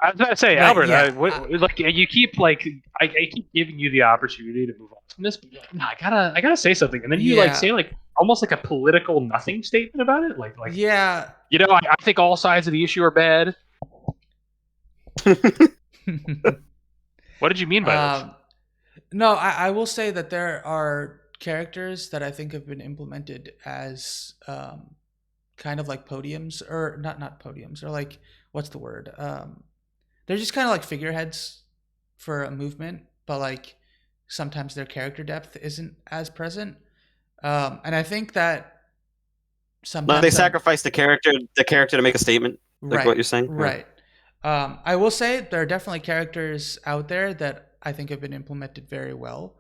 I was about to say, Albert, like you keep like I keep giving you the opportunity to move on from this, but like, no, I gotta say something, and then you like say like almost like a political nothing statement about it, like you know, I think all sides of the issue are bad. What did you mean by this? No, I will say that there are characters that I think have been implemented as kind of like podiums, or not podiums, or like, what's the word? They're just kind of like figureheads for a movement, but like sometimes their character depth isn't as present. And I think that sometimes they sacrifice the character to make a statement, like what you're saying. Right. I will say there are definitely characters out there that I think have been implemented very well.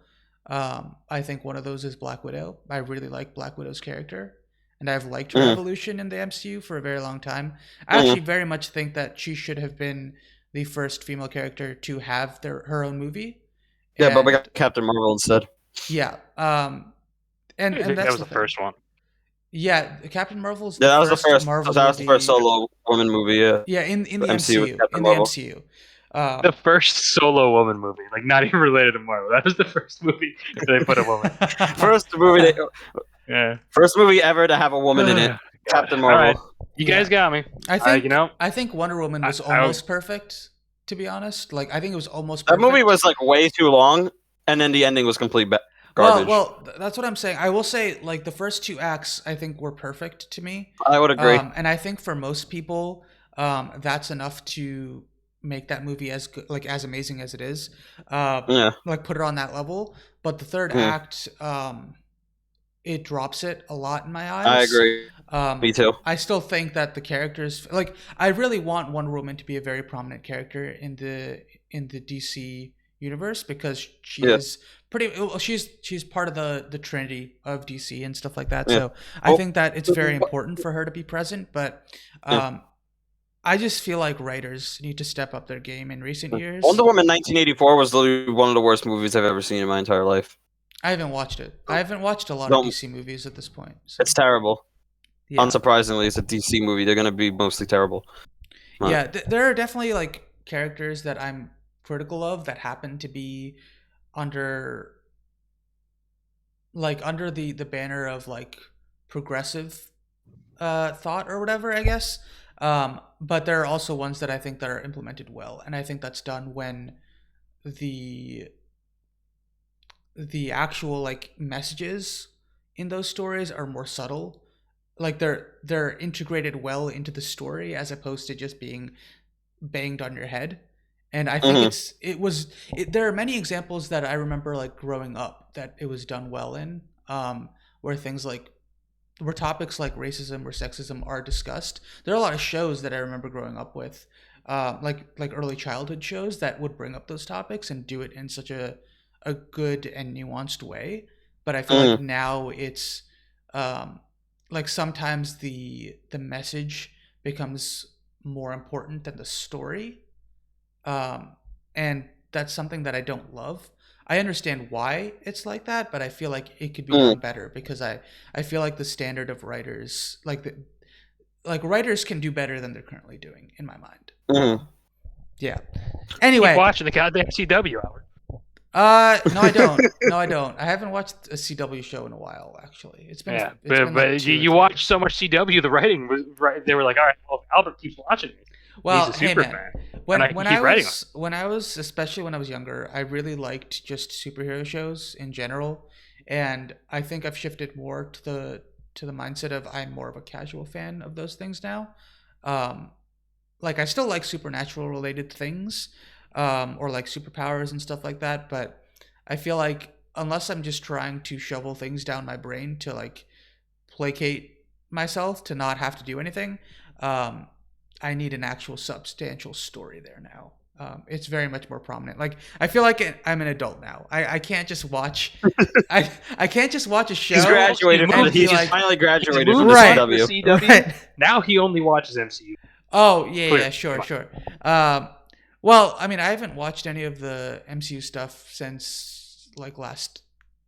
I think one of those is Black Widow. I really like Black Widow's character, and I've liked her evolution in the MCU for a very long time. I actually very much think that she should have been the first female character to have her own movie. Yeah, but we got Captain Marvel instead. Yeah. And that's that was the first one. Yeah, Captain Marvel's that was the first Marvel. That was the first solo woman movie. Yeah. Yeah, in the MCU. In the MCU. The first solo woman movie, like not even related to Marvel. That was the first movie they put a woman. First movie ever to have a woman in it. Captain Marvel. Right. You guys got me. I think I think Wonder Woman was almost perfect. To be honest, like I think it was almost perfect. That movie was like way too long, and then the ending was complete garbage. Well, that's what I'm saying. I will say, like the first 2 acts, I think were perfect to me. I would agree. And I think for most people, that's enough to make that movie as good, like as amazing as it is. Like put it on that level. But the third act, it drops it a lot in my eyes. I agree. Me too. I still think that the characters, like I really want Wonder Woman to be a very prominent character in the DC universe, because she is she's part of the Trinity of DC and stuff like that. So I think that it's very important for her to be present, but I just feel like writers need to step up their game in recent years. Wonder Woman 1984 was literally one of the worst movies I've ever seen in my entire life. I haven't watched it. I haven't watched a lot of DC movies at this point. So. It's terrible. Yeah. Unsurprisingly, it's a DC movie. They're going to be mostly terrible. Yeah, there are definitely like characters that I'm critical of that happen to be under the banner of like progressive thought or whatever, I guess. But there are also ones that I think that are implemented well, and I think that's done when the actual like messages in those stories are more subtle. Like they're integrated well into the story as opposed to just being banged on your head. And I think there are many examples that I remember like growing up that it was done well in, where things like where topics like racism or sexism are discussed. There are a lot of shows that I remember growing up with, like early childhood shows that would bring up those topics and do it in such a good and nuanced way. But I feel like now it's like sometimes the message becomes more important than the story, and that's something that I don't love. I understand why it's like that, but I feel like it could be done better because I feel like the standard of writers, like writers can do better than they're currently doing in my mind. Yeah. Anyway, keep watching the goddamn CW hour. No, I don't. No, I don't. I haven't watched a CW show in a while. Actually, it's been. Yeah, it's been like but you watch so much CW. The writing was right. They were like, all right, well, if Albert keeps watching it. Well, he's a super fan. When I was especially when I was younger, I really liked just superhero shows in general, and I think I've shifted more to the mindset of I'm more of a casual fan of those things now. Like I still like supernatural related things, or like superpowers and stuff like that, but I feel like unless I'm just trying to shovel things down my brain to like placate myself to not have to do anything, I need an actual substantial story there now. It's very much more prominent. Like I feel like I'm an adult now. I can't just watch. I can't just watch a show. He's graduated. He's finally graduated from the CW. Right. Now he only watches MCU. Oh yeah, sure. Well, I mean, I haven't watched any of the MCU stuff since like last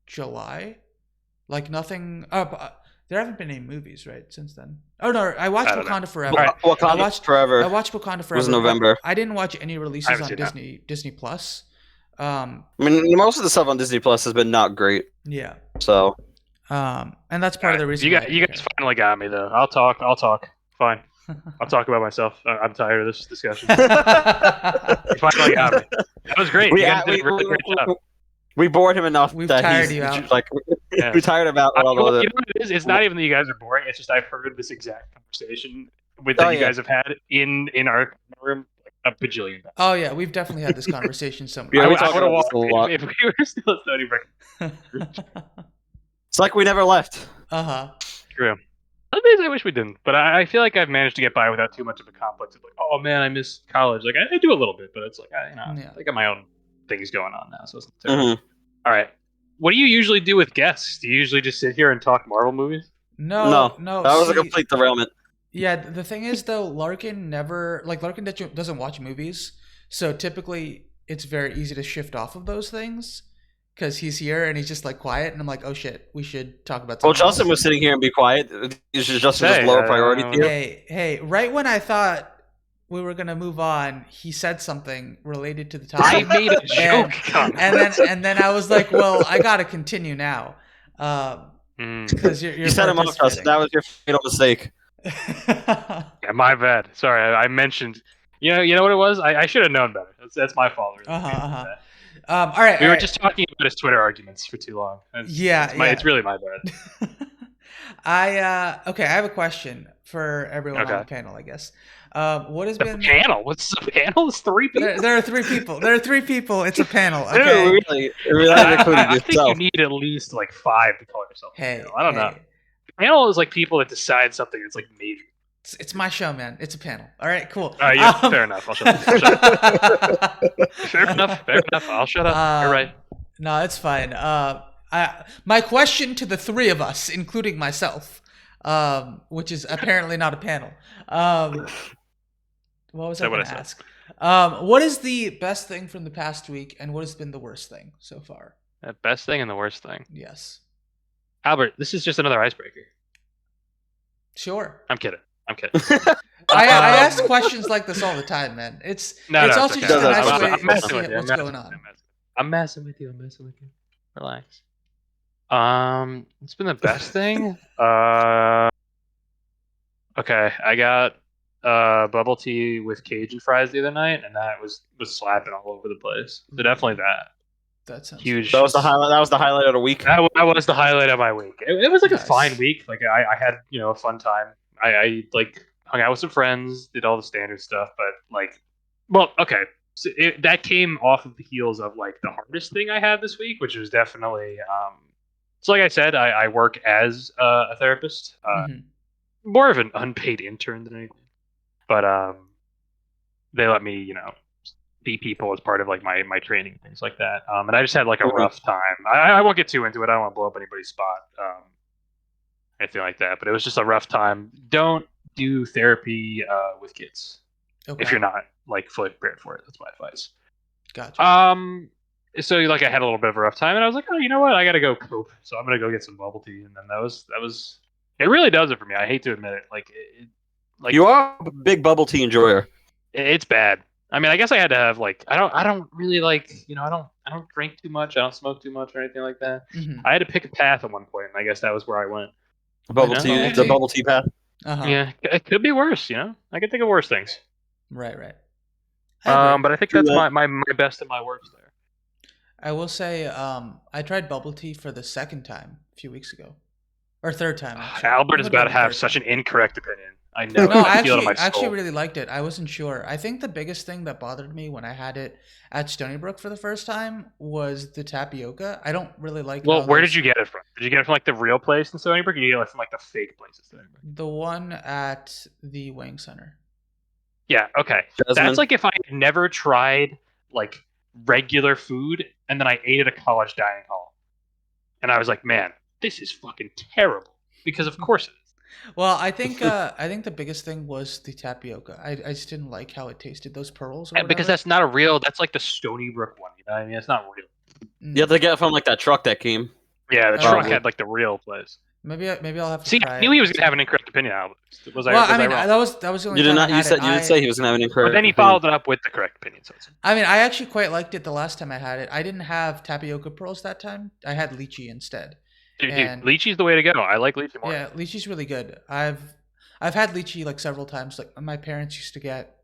July. Like nothing. There haven't been any movies, right, since then. Oh no, I watched Wakanda Forever. Forever. I watched Wakanda Forever. It was November. I didn't watch any releases on Disney Plus. I mean, most of the stuff on Disney Plus has been not great. Yeah. So. And that's part of the reason. You guys finally got me though. I'll talk. Fine. I'll talk about myself. I'm tired of this discussion. You finally got me. That was great. We bored him enough. We've tired you out. Like, we're tired about all you know what it is? It's not even that you guys are boring. It's just I've heard this exact conversation that you guys have had in our room like a bajillion times. Oh yeah, we've definitely had this conversation somewhere. Yeah, I would have walked if we were still at Stony Brook. It's like we never left. True. Some days I wish we didn't, but I feel like I've managed to get by without too much of a complex of like, oh man, I miss college. Like I do a little bit, but it's like I got my own things going on now, so it's terrible. All right, what do you usually do with guests? Do you usually just sit here and talk Marvel movies? No. That was a complete derailment. Yeah, the thing is though, Larkin doesn't watch movies, so typically it's very easy to shift off of those things. Because he's here and he's just like quiet, and I'm like, oh shit, we should talk about something. Well, Justin was sitting here and be quiet. Justin just lower priority to you. Hey, right when I thought we were gonna move on, he said something related to the topic. I made a joke, and then I was like, well, I gotta continue now. Because you're you set him up, Justin. That was your fatal mistake. Yeah, my bad. Sorry, I mentioned. You know what it was? I should have known better. That's my fault. All right. We were just talking about his Twitter arguments for too long. It's really my bad. I have a question for everyone on the panel, I guess. What has been panel? What's the panel? It's 3 people. There are 3 people. There are 3 people. It's a panel. Okay. I think you need at least like 5 to call yourself. Hey, I don't know. Panel is like people that decide something that's like major. It's my show, man. It's a panel. All right, cool. Fair enough. I'll shut up. Fair enough. I'll shut up. You're right. No, it's fine. My question to the 3 of us, including myself, which is apparently not a panel. What was I going to ask? What is the best thing from the past week, and what has been the worst thing so far? The best thing and the worst thing. Yes. Albert, this is just another icebreaker. Sure. I'm kidding. I ask questions like this all the time, man. It's also just a nice way to see what's going on. I'm messing with you. Relax. It's been the best thing. Okay, I got bubble tea with Cajun fries the other night, and that was slapping all over the place. So definitely that. That sounds Huge. That was the delicious. highlight. That was the highlight of the week. That was the highlight of my week. It was like a fine Nice. week. Like I had a fun time. I like hung out with some friends, did all the standard stuff, but like, well, okay. So that came off of the heels of like the hardest thing I had this week, which was definitely. So like I said, I work as a therapist, more of an unpaid intern than anything, but they let me see people as part of like my training, things like that. And I just had like a rough time. I won't get too into it. I don't want to blow up anybody's spot, anything like that. But it was just a rough time. Don't do therapy with kids if you're not like fully prepared for it. That's my advice. Gotcha. So like I had a little bit of a rough time, and I was like, oh, you know what? I gotta go cope. So I'm gonna go get some bubble tea, and then that was. It really does it for me. I hate to admit it. Like you are a big bubble tea enjoyer. It's bad. I mean, I guess I had to have like I don't really like I don't drink too much. I don't smoke too much or anything like that. I had to pick a path at one point, and I guess that was where I went. The bubble tea path. Yeah, it could be worse. I could think of worse things. Right. But I think that's my best and my worst there. I will say, I tried bubble tea for the second time a few weeks ago, or third time. Actually. Albert is about to have such an incorrect opinion. I know. No, I actually really liked it. I wasn't sure. I think the biggest thing that bothered me when I had it at Stony Brook for the first time was the tapioca. I don't really like. Well, where did you get it from? Did you get it from like the real place in Stony Brook, or did you get it from like the fake place in Stony Brook? The one at the Wing Center. Yeah. Okay. Jasmine. That's like if I had never tried like regular food and then I ate at a college dining hall, and I was like, man, this is fucking terrible. Because of course it is. Well, I think the biggest thing was the tapioca. I just didn't like how it tasted. Those pearls. Or because that's not a real. That's like the Stony Brook one. You know what I mean? It's not real. You have to get it from like that truck that came. Yeah, the truck had like the real place. Maybe I'll have to see. Try I knew he was gonna have an incorrect opinion. Was I? Well, I mean, that was the only. You did not. You did say he was gonna have an incorrect. But then he followed it up with the correct opinion. So I mean, I actually quite liked it the last time I had it. I didn't have tapioca pearls that time. I had lychee instead. Dude, lychee's the way to go. I like lychee more. Yeah, lychee's really good. I've had lychee like several times. Like my parents used to get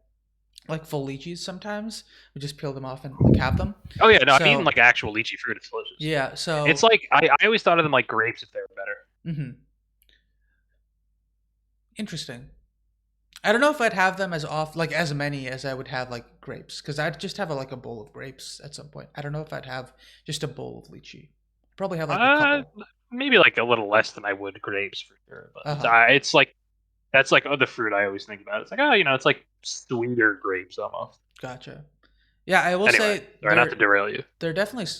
like full lychees sometimes. We just peel them off and like have them. Oh yeah, no, I've eaten like actual lychee fruit. It's delicious. Yeah, so it's like I always thought of them like grapes if they were better. Interesting. I don't know if I'd have them as as many as I would have like grapes, because I'd just have a bowl of grapes at some point. I don't know if I'd have just a bowl of lychee. Probably have like a couple. Maybe like a little less than I would grapes for sure. But it's like that's like the fruit I always think about. It's like it's like sweeter grapes almost. Gotcha. Yeah, I will say. Sorry, not to derail you. They're definitely.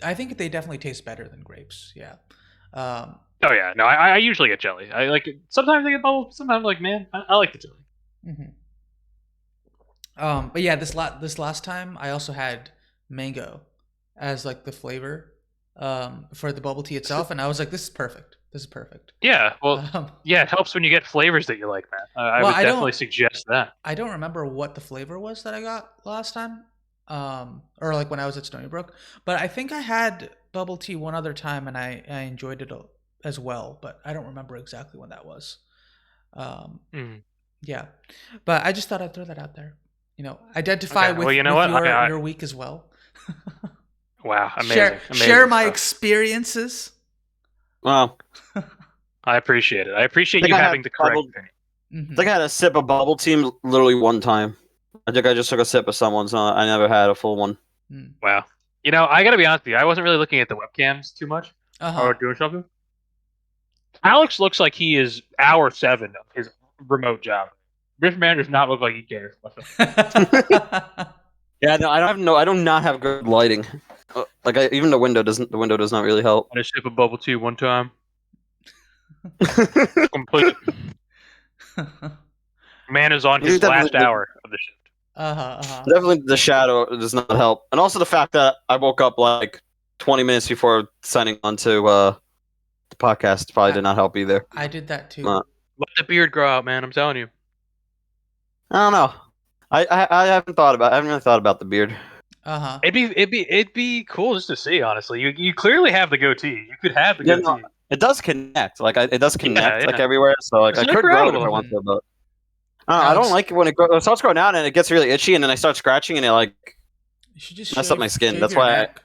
I think they definitely taste better than grapes. Yeah. Oh yeah, no, I usually get jelly. I like it. Sometimes I get bubble. Sometimes I'm like, man, I like the jelly. But yeah, this last time I also had mango as like the flavor for the bubble tea itself, and I was like, this is perfect. Yeah, well, it helps when you get flavors that you like, man. I would definitely suggest that. I don't remember what the flavor was that I got last time, or like when I was at Stony Brook, but I think I had bubble tea one other time, and I enjoyed it as well, but I don't remember exactly when that was. Yeah, but I just thought I'd throw that out there. Identify with your week as well. Wow, amazing. Share my experiences. Wow. I appreciate it. I appreciate you having the correct opinion. I think I had a sip of bubble tea literally one time. I think I just took a sip of someone's. I never had a full one. Wow. I got to be honest with you. I wasn't really looking at the webcams too much or doing something. Alex looks like he is hour 7 of his remote job. This man does not look like he cares. Yeah, no, I do not have good lighting. Like even the window does not really help. I just sip a bubble tea one time. Complete. Man is on his last hour of the shift. Definitely the shadow does not help, and also the fact that I woke up like 20 minutes before signing on to the podcast probably did not help either. I did that too. Let the beard grow out, man. I'm telling you. I don't know. I haven't really thought about the beard. It'd be cool just to see. Honestly, you clearly have the goatee. You could have the goatee. It does connect. Like it does connect Yeah. like everywhere. So like I could grow it if I want to, but I don't like it when it starts growing out and it gets really itchy, and then I start scratching and it like You should just mess up my skin. shave That's your why. neck.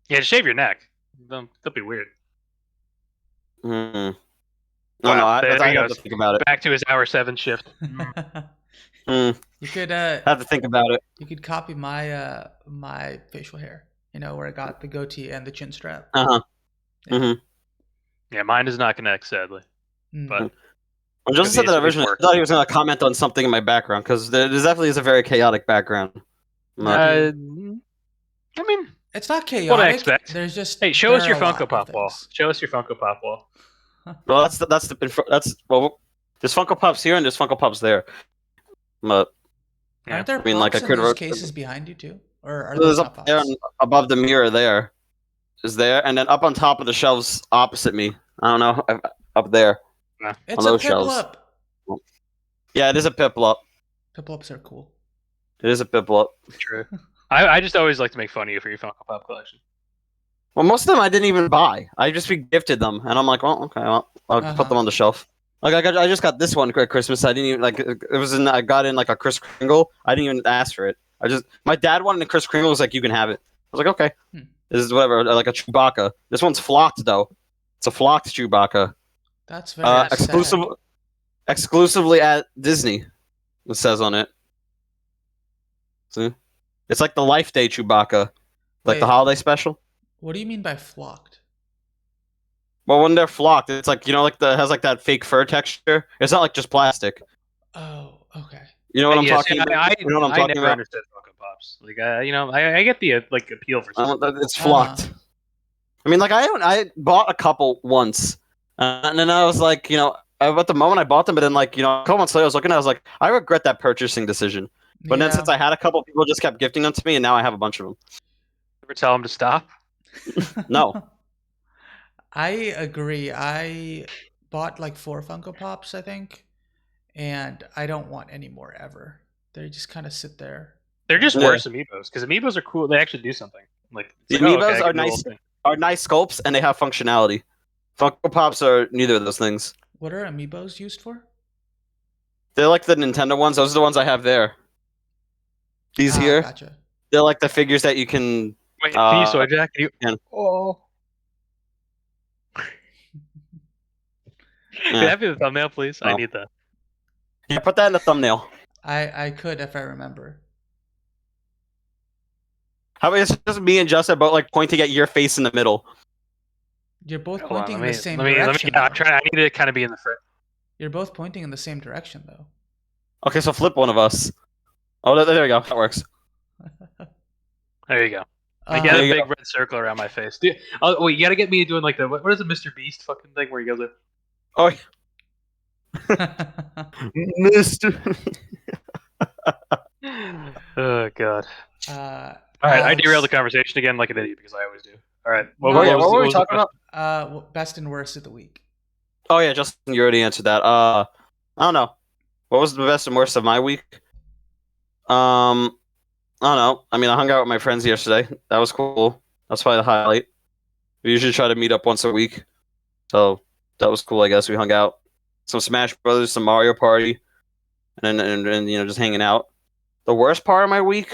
Yeah, just shave your neck. That'll be weird. No, Wow, I have to think about it. Back to his hour 7 shift. You could have to think about it. You could copy my my facial hair. You know, where I got the goatee and the chin strap. Yeah, mine does not connect, sadly. But when Joseph said that originally, I thought he was going to comment on something in my background because there definitely is a very chaotic background. I mean, it's not chaotic. What I expect. There's just show us your Funko Pop wall. Show us your Funko Pop wall. Well, there's Funko Pops here and there's Funko Pops there. But aren't there pops in those cases behind you too, or are those not pops? There above the mirror there is there, and then up on top of the shelves opposite me. I don't know, up there. It's a Piplup. Yeah, it is a Piplup. Piplups are cool. It is a Piplup. True. I just always like to make fun of you for your Funko Pop collection. Well, most of them I didn't even buy. I just gifted them, and I'm like, well, okay, well, I'll put them on the shelf. Like I just got this one at Christmas. I didn't even like it was in. I got in like a Kris Kringle. I didn't even ask for it. My dad wanted a Kris Kringle. Was like, you can have it. I was like, okay, this is whatever. Like a Chewbacca. This one's flocked though. It's a flocked Chewbacca. That's very exclusively at Disney. It says on it. See, it's like the Life Day Chewbacca, like the holiday special. What do you mean by flocked? Well, when they're flocked, it's like, like it has like that fake fur texture. It's not like just plastic. Oh, okay. You know what I'm talking about? I never understood Funko Pops. Like, I get the like appeal for something. It's flocked. I mean, like I bought a couple once, and then I was like, at the moment I bought them, but then like, a couple months later I was looking, I was like, I regret that purchasing decision. But then since I had a couple, people just kept gifting them to me, and now I have a bunch of them. Ever tell them to stop? No. I agree. I bought like 4 Funko Pops, I think, and I don't want any more ever. They just kind of sit there. They're just worse amiibos, because amiibos are cool. They actually do something. Like the amiibos are nice sculpts, and they have functionality. Funko Pops are neither of those things. What are amiibos used for? They're like the Nintendo ones. Those are the ones I have there. These here. Gotcha. They're like the figures that you can. Wait, can you soy jack? Oh. Can that be the thumbnail, please? I need that. Yeah, put that in the thumbnail. I could if I remember. How about it's just me and Justin both like pointing at your face in the middle? You're both pointing in the same direction. I need to kind of be in the front. You're both pointing in the same direction, though. Okay, so flip one of us. Oh, there we go. That works. There you go. I get a big red circle around my face. Dude, you gotta get me doing like the what is the Mr. Beast fucking thing where he goes like, oh, Mr. Oh god. All right, I derailed the conversation again like an idiot because I always do. All right, what were we talking about? Best and worst of the week. Oh yeah, Justin, you already answered that. I don't know. What was the best and worst of my week? I don't know. I mean, I hung out with my friends yesterday. That was cool. That's probably the highlight. We usually try to meet up once a week, so that was cool. I guess we hung out, some Smash Brothers, some Mario Party, and just hanging out. The worst part of my week?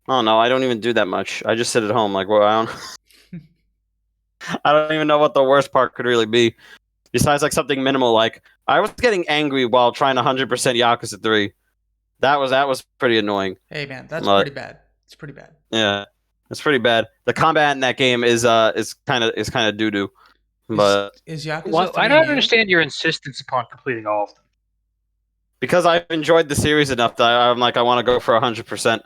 I don't know. I don't even do that much. I just sit at home. Like, well, I don't even know what the worst part could really be. Besides, like something minimal. Like I was getting angry while trying 100% Yakuza 3. That was pretty annoying. Hey man, that's pretty bad. It's pretty bad. Yeah, it's pretty bad. The combat in that game is kind of doo doo. But is Yakuza 3 I don't understand your insistence upon completing all of them. Because I've enjoyed the series enough that I'm like I want to go for 100%.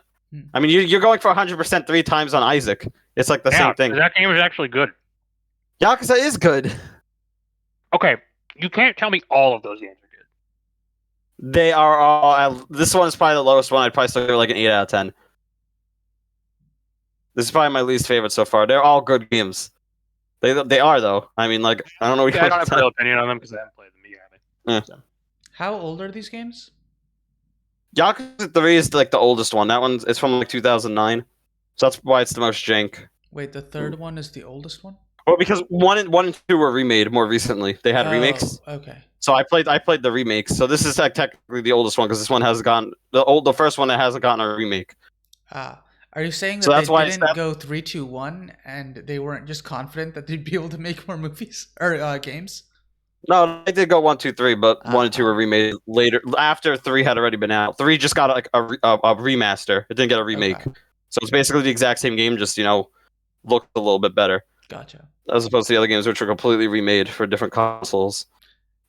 I mean, you're going for 100% 3 times on Isaac. It's like the same thing. That game is actually good. Yakuza is good. Okay, you can't tell me all of those games are good. They are all. This one is probably the lowest one. I'd probably still give it like an 8 out of 10. This is probably my least favorite so far. They're all good games. They are though. I mean, like I don't know. I don't have a real opinion on them because I haven't played them yet. Yeah. So. How old are these games? Yakuza 3 is like the oldest one. That it's from like 2009. So that's why it's the most jank. Wait, the third one is the oldest one? Well, because one and two were remade more recently. They had remakes. Okay. So I played the remakes. So this is like technically the oldest one because this one hasn't gotten the first one that hasn't gotten a remake. Are you saying So that that's they why didn't go 3, 2, 1, and they weren't just confident that they'd be able to make more movies or games? No, they did go 1, 2, 3, but 1 and 2 were remade later after 3 had already been out. 3 just got like a remaster. It didn't get a remake. Okay. So it's basically the exact same game, just looked a little bit better. Gotcha. As opposed to the other games, which were completely remade for different consoles.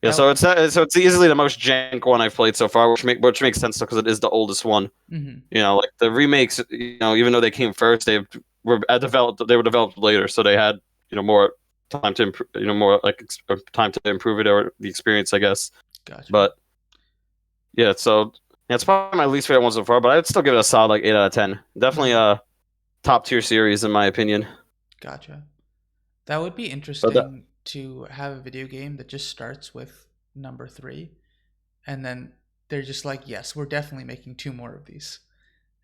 Yeah, so it's easily the most jank one I've played so far, which makes sense because it is the oldest one. Mm-hmm. Like the remakes, even though they came first, they were developed later, so they had more time to improve, more like time to improve it or the experience, I guess. Gotcha. But yeah, so it's probably my least favorite one so far, but I'd still give it a solid like 8 out of 10. Definitely a top tier series in my opinion. Gotcha. That would be interesting to have a video game that just starts with number 3, and then they're just like, yes, we're definitely making 2 more of these,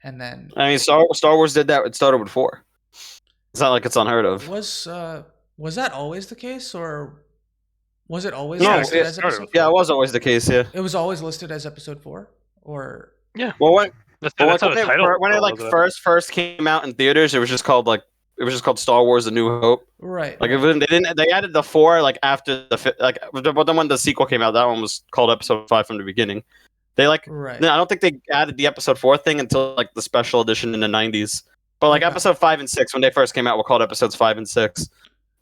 and then I mean, Star Wars did that. It started with 4. It's not like it's unheard of. Was that always the case, or was it always listed as episode 4? Yeah, it was always the case. Yeah, it was always listed as episode 4, or yeah. Well, when it first came out in theaters, it was just called Star Wars: A New Hope. Right. Like they added the 4 like after but then when the sequel came out, that one was called Episode 5 from the beginning. They right. I don't think they added the Episode 4 thing until like the special edition in the 90s. But like Episode 5 and 6 when they first came out were called Episodes 5 and 6. It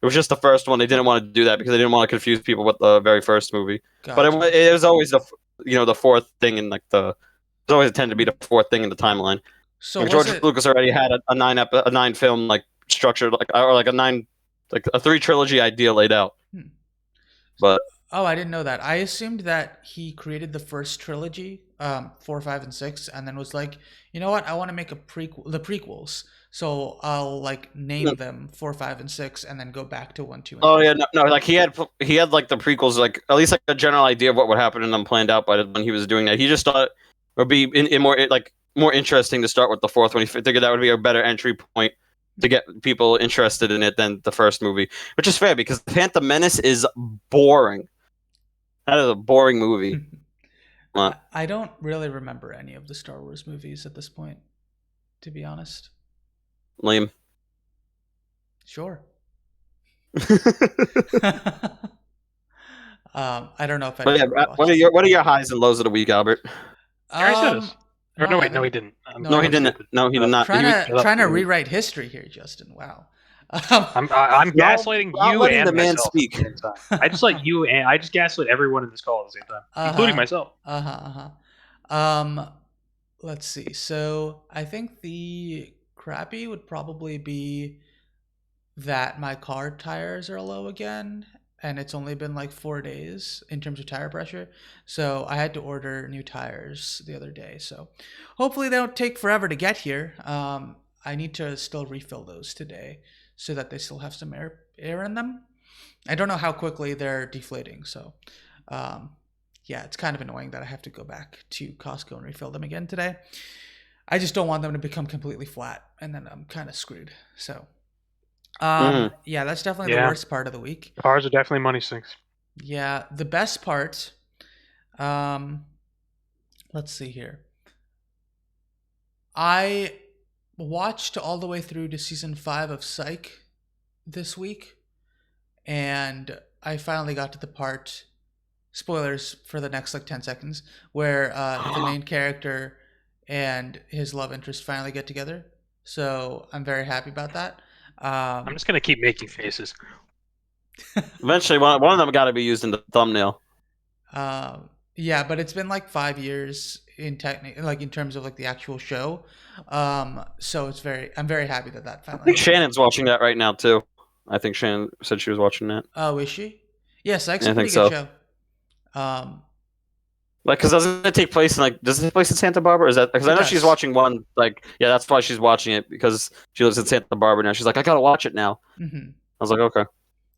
was just the first one. They didn't want to do that because they didn't want to confuse people with the very first movie. Gotcha. But it was always the fourth thing in like it always tended to be the fourth thing in the timeline. So like George Lucas already had a 9 film like structure or like a 3 trilogy idea laid out. But I didn't know that. I assumed that he created the first trilogy, 4, 5, and 6, and then was like, you know what? I want to make the prequels. So I'll like name them 4, 5, and 6, and then go back to 1, 2, and 3. Oh yeah, no, like he had like the prequels, like at least like a general idea of what would happen in them planned out by when he was doing that. He just thought it would be more interesting to start with the fourth one. He figured that would be a better entry point to get people interested in it than the first movie, which is fair because Phantom Menace is boring. That is a boring movie. I don't really remember any of the Star Wars movies at this point, to be honest. Lame. Sure. I don't know if I. But yeah, what are your highs and lows of the week, Albert? No, wait, no, he didn't. No, he didn't. No, he did not. Trying to rewrite history here, Justin. Wow. I'm gaslighting you and the man myself speak. at the same time. I just gaslit everyone in this call at the same time, including myself. Let's see. So I think the crappy would probably be that my car tires are low again, and it's only been like 4 days in terms of tire pressure. So I had to order new tires the other day. So hopefully they don't take forever to get here. I need to still refill those today so that they still have some air in them. I don't know how quickly they're deflating. So yeah, it's kind of annoying that I have to go back to Costco and refill them again today. I just don't want them to become completely flat, and then I'm kind of screwed. So yeah, that's definitely the worst part of the week. Cars are definitely money sinks. Yeah, the best part, let's see here. I watched all the way through to season 5 of Psych this week, and I finally got to the part, spoilers for the next like 10 seconds, where the main character and his love interest finally get together. So I'm very happy about that. I'm just gonna keep making faces. Eventually, one of them got to be used in the thumbnail. Yeah, but it's been like 5 years in terms of like the actual show. So I'm very happy that finally. I think Shannon's watching that right now too. I think Shannon said she was watching that. Oh, is she? Yes, yeah, a pretty good show. Like, because does it take place in Santa Barbara? Or is that because I know she's watching one? Like, yeah, that's why she's watching it because she lives in Santa Barbara now. She's like, I gotta watch it now. Mm-hmm. I was like, okay,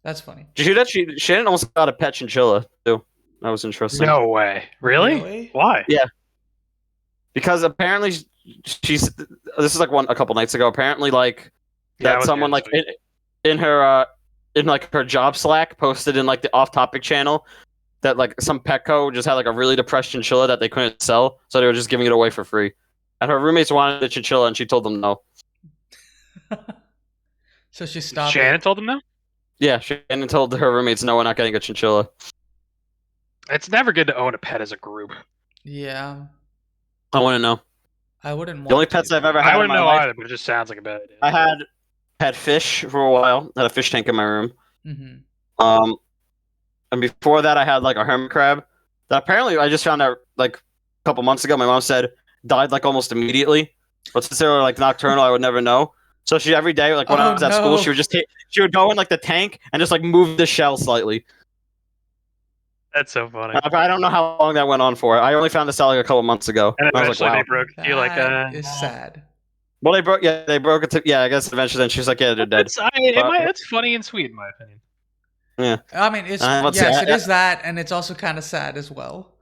that's funny. Did you hear that? Shannon almost got a pet chinchilla too. That was interesting. No way, really? Why? Yeah, because apparently she's. This is like a couple nights ago. Apparently, like that someone like in her in like her job Slack, posted in like the off-topic channel that like some Petco just had like a really depressed chinchilla that they couldn't sell, so they were just giving it away for free. And her roommates wanted the chinchilla, and she told them no. So she stopped. Shannon told them no? Yeah, Shannon told her roommates, no, we're not getting a chinchilla. It's never good to own a pet as a group. Yeah. I want to know. I wouldn't want The only pets to. I've ever had I wouldn't in my know life, either, but it just sounds like a bad idea. I had fish for a while. Had a fish tank in my room. Mm-hmm. And before that, I had like a hermit crab that apparently I just found out like a couple months ago. My mom said died like almost immediately, but since they were like nocturnal, I would never know. So she every day, like when I was at school, she would just she would go in like the tank and just like move the shell slightly. That's so funny. I don't know how long that went on for. I only found this out like a couple months ago. And I was eventually like, wow. they broke. You're like, is sad. Well, they broke it. I guess eventually. Then she's like, yeah, they're dead. It's funny and sweet in my opinion. Yeah. I mean, it is that, and it's also kind of sad as well,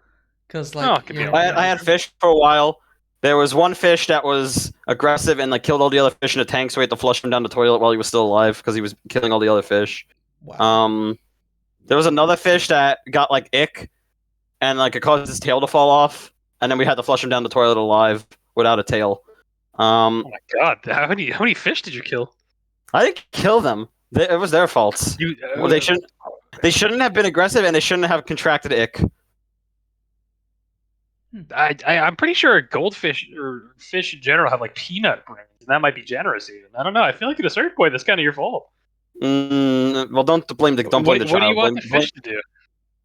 because like I had fish for a while. There was one fish that was aggressive and like killed all the other fish in the tank, so we had to flush him down the toilet while he was still alive because he was killing all the other fish. Wow. There was another fish that got like ick, and like it caused his tail to fall off, and then we had to flush him down the toilet alive without a tail. Oh my god! How many fish did you kill? I didn't kill them. It was their fault. Well, they shouldn't have been aggressive, and they shouldn't have contracted ick. I'm pretty sure goldfish or fish in general have like peanut brains, and that might be generous even. I don't know. I feel like at a certain point, that's kind of your fault. Well, don't blame the child. What do you want the fish to do?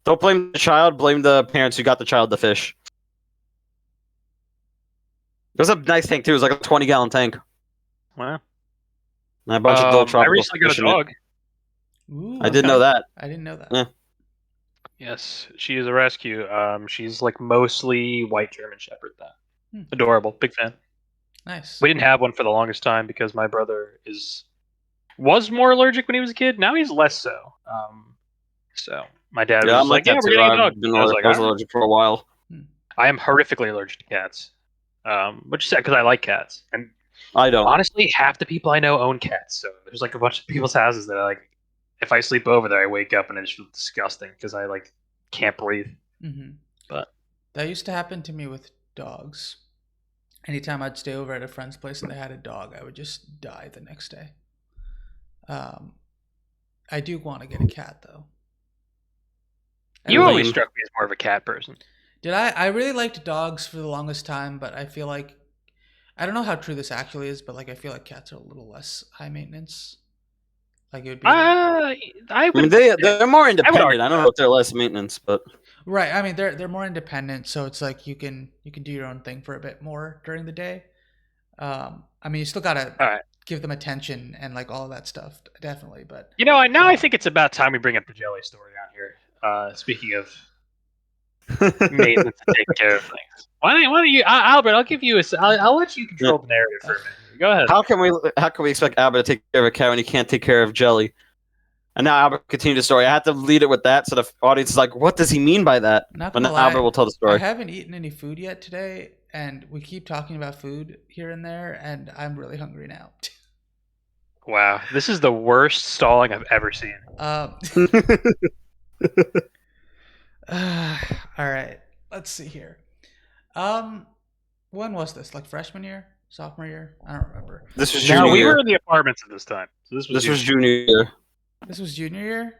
Don't blame the child. Blame the parents who got the child the fish. It was a nice tank too. It was like a 20-gallon tank. Wow. And a bunch of little tropical I recently got a dog. Ooh, I didn't know that. I didn't know that. Yeah. Yes, she is a rescue. She's like mostly white German Shepherd. Adorable, big fan. Nice. We didn't have one for the longest time because my brother was more allergic when he was a kid. Now he's less so. So my dad was like, "Yeah, we're getting a dog." I was allergic for a while. I am horrifically allergic to cats, which is sad because I like cats. And I don't. Honestly, half the people I know own cats. So there's like a bunch of people's houses that like, if I sleep over there, I wake up and it just feels disgusting because I like can't breathe. Mm-hmm. But that used to happen to me with dogs. Anytime I'd stay over at a friend's place and they had a dog, I would just die the next day. I do want to get a cat though. You always struck me as more of a cat person. Did I? I really liked dogs for the longest time, but I feel like I don't know how true this actually is, but like I feel like cats are a little less high maintenance. Like it would be. I mean, they're more independent. I don't know if they're less maintenance, but right. I mean, they're more independent, so it's like you can do your own thing for a bit more during the day. I mean, you still gotta give them attention and like all of that stuff, definitely. But I think it's about time we bring up the Jelly story on here. Speaking of maintenance and taking care of things, why don't you, Albert? I'll give you I'll let you control the narrative for a minute. Go ahead. How can we expect Albert to take care of a cat when he can't take care of Jelly? And now Albert continued the story. I had to lead it with that, so the audience is like, "What does he mean by that?" Not but gonna now lie, Albert will tell the story. I haven't eaten any food yet today, and we keep talking about food here and there, and I'm really hungry now. Wow, this is the worst stalling I've ever seen. All right, let's see here. When was this? Like freshman year, sophomore year? I don't remember. This was junior year. We were in the apartments at this time, so this was junior year. This was junior year.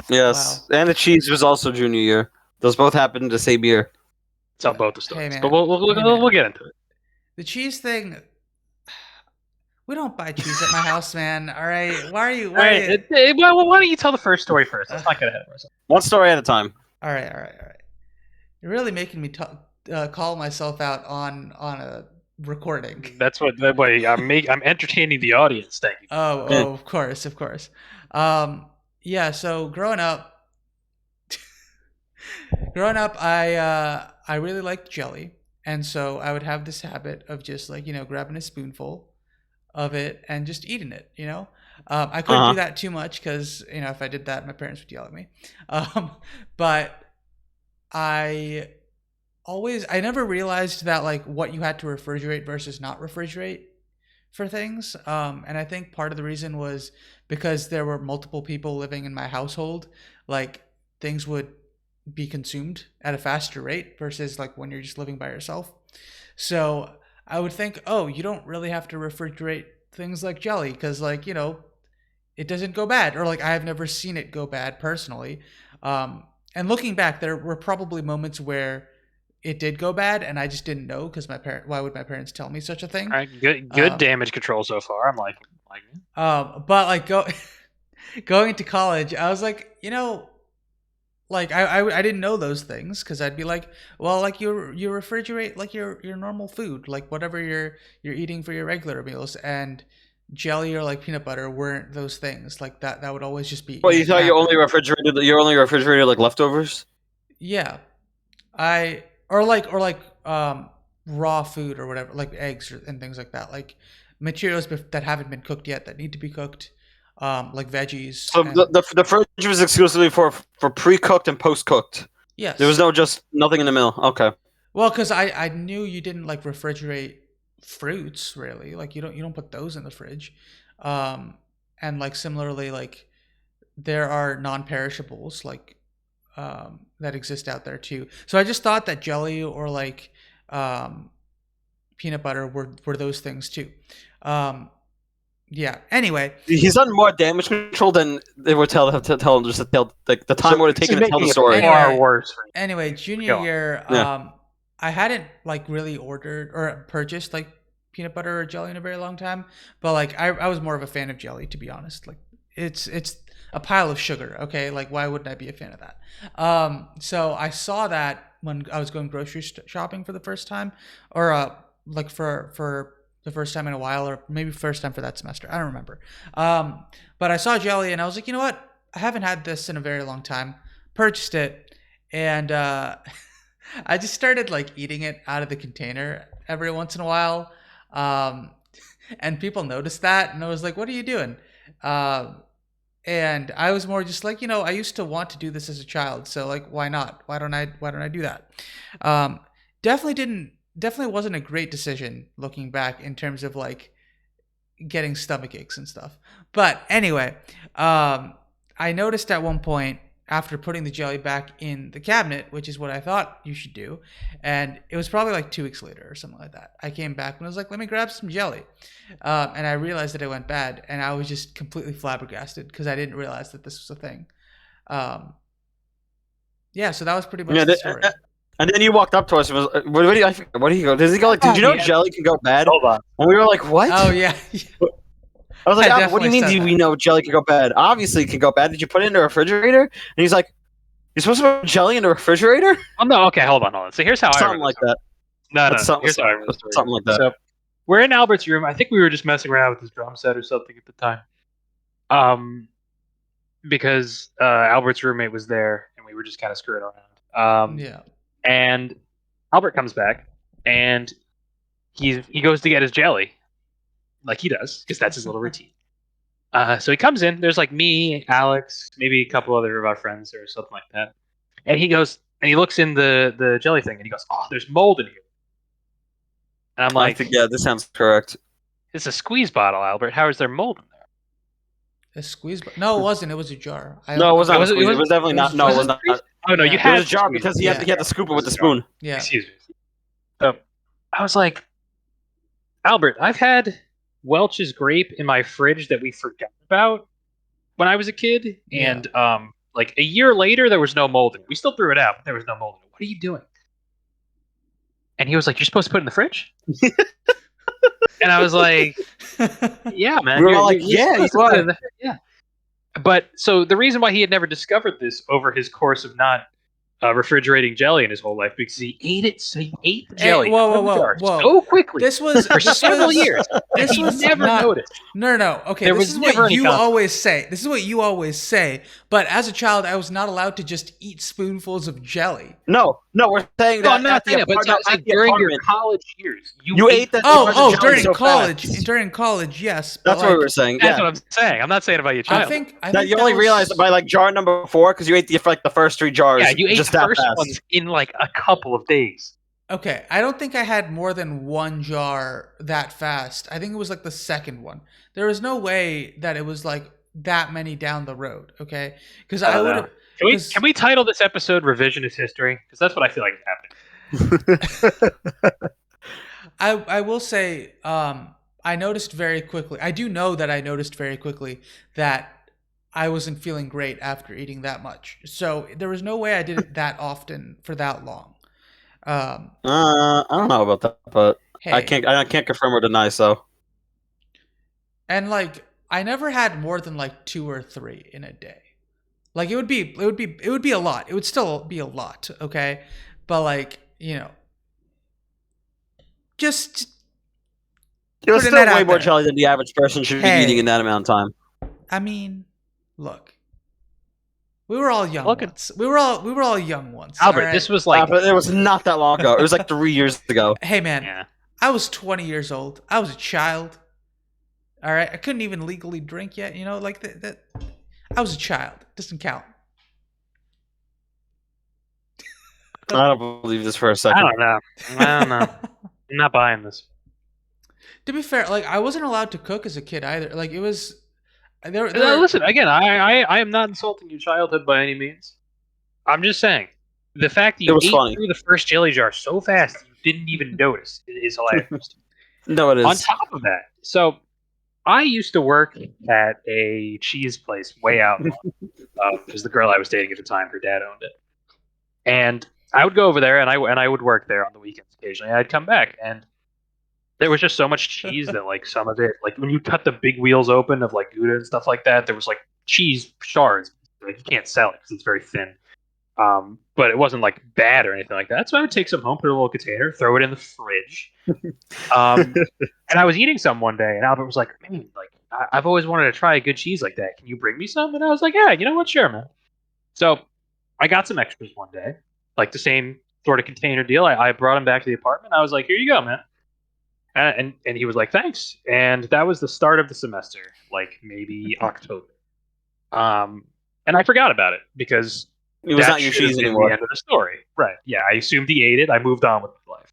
Yes, wow. And the cheese was also junior year. Those both happened the same year. Tell both the stories, but we'll get into it. The cheese thing. We don't buy cheese at my house, man. All right. Why are you? Why don't you tell the first story first? Let's not get ahead of ourselves. One story at a time. All right. You're really making me call myself out on a recording. That's what I'm entertaining the audience. Thank you. Oh, of course. Yeah. So growing up, I really liked jelly, and so I would have this habit of just like grabbing a spoonful of it and just eating it. I couldn't do that too much because if I did that, my parents would yell at me. But I never realized that like what you had to refrigerate versus not refrigerate for things. And I think part of the reason was because there were multiple people living in my household. Like things would be consumed at a faster rate versus like when you're just living by yourself. So I would think, oh, you don't really have to refrigerate things like jelly because, like, it doesn't go bad, or like I've never seen it go bad personally. And looking back, there were probably moments where it did go bad, and I just didn't know because why would my parents tell me such a thing? All right, good damage control so far. I'm like but like going to college, I was like, like I didn't know those things because I'd be like, well, like you refrigerate like your normal food, like whatever you're eating for your regular meals, and jelly or like peanut butter weren't those things. Like that would always just be. Well, you thought you only refrigerated like leftovers? Yeah, or like raw food or whatever, like eggs and things like that, like materials that haven't been cooked yet that need to be cooked. Like veggies. So the fridge was exclusively for pre-cooked and post-cooked. Yes. There was nothing in the middle. Okay. Well, because I knew you didn't like refrigerate fruits really. Like you don't put those in the fridge. And like similarly, like there are non-perishables like that exist out there too. So I just thought that jelly or like peanut butter were those things too. Yeah. Anyway, he's done more damage control than they would tell him just to tell like the time would have taken to tell the story. Far worse. Anyway, junior year, I hadn't like really ordered or purchased like peanut butter or jelly in a very long time, but like I was more of a fan of jelly, to be honest. Like it's a pile of sugar. Okay, like why wouldn't I be a fan of that? So I saw that when I was going grocery shopping for the first time, or like for the first time in a while, or maybe first time for that semester. I don't remember. But I saw jelly and I was like, you know what? I haven't had this in a very long time. Purchased it, and I just started like eating it out of the container every once in a while. And people noticed that, and I was like, what are you doing? And I was more just like, I used to want to do this as a child, so like, why not? Why don't I do that? Definitely wasn't a great decision looking back in terms of like getting stomach aches and stuff. But anyway, I noticed at one point after putting the jelly back in the cabinet, which is what I thought you should do, and it was probably like 2 weeks later or something like that, I came back and I was like, let me grab some jelly. And I realized that it went bad, and I was just completely flabbergasted because I didn't realize that this was a thing. Yeah, so that was pretty much the story. And then you walked up to us and was, what did he go? Does he go like, did you know jelly can go bad? Hold on. And we were like, what? Oh, yeah. I was like, what do you mean do we know jelly can go bad? Obviously it can go bad. Did you put it in the refrigerator? And he's like, you're supposed to put jelly in the refrigerator? Oh, no, okay, hold on. So here's how something like that. No, here's how I remember the story. Something like that. So we're in Albert's room. I think we were just messing around with his drum set or something at the time. Because Albert's roommate was there and we were just kind of screwing around. Yeah. And Albert comes back, and he goes to get his jelly, like he does, because that's his little routine. So he comes in. There's like me, Alex, maybe a couple other of our friends or something like that. And he goes and he looks in the jelly thing, and he goes, "Oh, there's mold in here." And I'm like, yeah, this sounds correct. It's a squeeze bottle, Albert. How is there mold in there? A squeeze bottle? No, it wasn't. It was a jar. No, it was not. It was definitely not. No, it was not. Oh no, you had a jar because he had to scoop it with the spoon. Yeah. Excuse me. So I was like, Albert, I've had Welch's grape in my fridge that we forgot about when I was a kid, and like a year later, there was no mold in it. We still threw it out, but there was no mold in it. What are you doing? And he was like, "You're supposed to put it in the fridge." And I was like, "Yeah, man." We were all like, "Yeah, yeah." But so the reason why he had never discovered this over his course of not refrigerating jelly in his whole life, because he ate it. So he ate the jelly whoa, so quickly. This was for several years. This was never noticed. No. Okay, this is what you always say. This is what you always say. But as a child, I was not allowed to just eat spoonfuls of jelly. No, we're saying that. I'm not saying it, but during your college years, you ate that. During college, yes. That's what we were saying. That's what I'm saying. I'm not saying about your child. I think that you only realized by like jar number 4 because you ate the first 3 jars. Yeah, you ate the first ones in like a couple of days. Okay, I don't think I had more than one jar that fast. I think it was like the second one. There was no way that it was like that many down the road. Okay, because I I don't would know. have. Can we title this episode "Revisionist History"? Because that's what I feel like is happening. I will say, I noticed very quickly. I do know that I noticed very quickly that I wasn't feeling great after eating that much. So there was no way I did it that often for that long. I don't know about that, but I Hey, can't confirm or deny. So, and like I never had more than like 2 or 3 in a day. Like it would be a lot. It would still be a lot, okay? But like, just you're putting that still way out more there. jelly than the average person should be eating in Hey, that amount of time. I mean, look. We were all young Look at once. We were all young once, all Albert. right? This was like, But it was not that long ago. It was like 3 years ago. Hey man, yeah. I was 20 years old. I was a child. All right? I couldn't even legally drink yet, like that I was a child. Doesn't count. I don't believe this for a I second. don't know. I'm not buying this. To be fair, like I wasn't allowed to cook as a kid either. Like it was there Listen, again, I am not insulting your childhood by any means. I'm just saying the fact that It you was ate funny. through the first jelly jar so fast that you didn't even notice is hilarious. No, it is. On top of that, so I used to work at a cheese place way out because the girl I was dating at the time, her dad owned it, and I would go over there and I would work there on the weekends occasionally. I'd come back and there was just so much cheese that like some of it, like when you cut the big wheels open of like Gouda and stuff like that, there was like cheese shards. Like you can't sell it because it's very thin. But it wasn't like bad or anything like that. So I would take some home, put it in a little container, throw it in the fridge. And I was eating some one day, and Albert was like, "Man, like I've always wanted to try a good cheese like that. Can you bring me some?" And I was like, "Yeah, you know what? Sure, man." So I got some extras one day, like the same sort of container deal. I brought him back to the apartment. I was like, "Here you go, man." And he was like, "Thanks." And that was the start of the semester, like maybe October. And I forgot about it because It was that not your should have cheese been anymore. the end of the story. Right. Yeah, I assumed he ate it. I moved on with my life.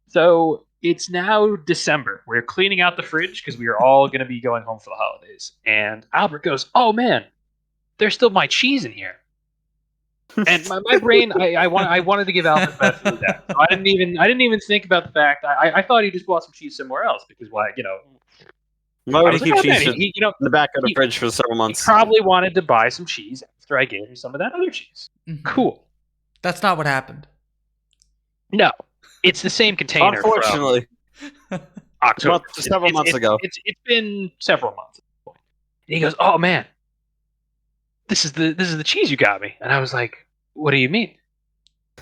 So it's now December. We're cleaning out the fridge because we are all going to be going home for the holidays. And Albert goes, "Oh, man, there's still my cheese in here." And my brain, I wanted to give Albert the benefit of the doubt. So I didn't even think about the fact. I thought he just bought some cheese somewhere else because why Why I would he was like, keep "Oh, cheese man, in the back of the fridge for several he months? probably wanted to buy some cheese after I gave him some of that other cheese." Mhm. Cool. That's not what happened. No, it's the same container. Unfortunately, From October, several months ago. It's been several months at this point. And he goes, "Oh man, this is the cheese you got me." And I was like, "What do you mean?"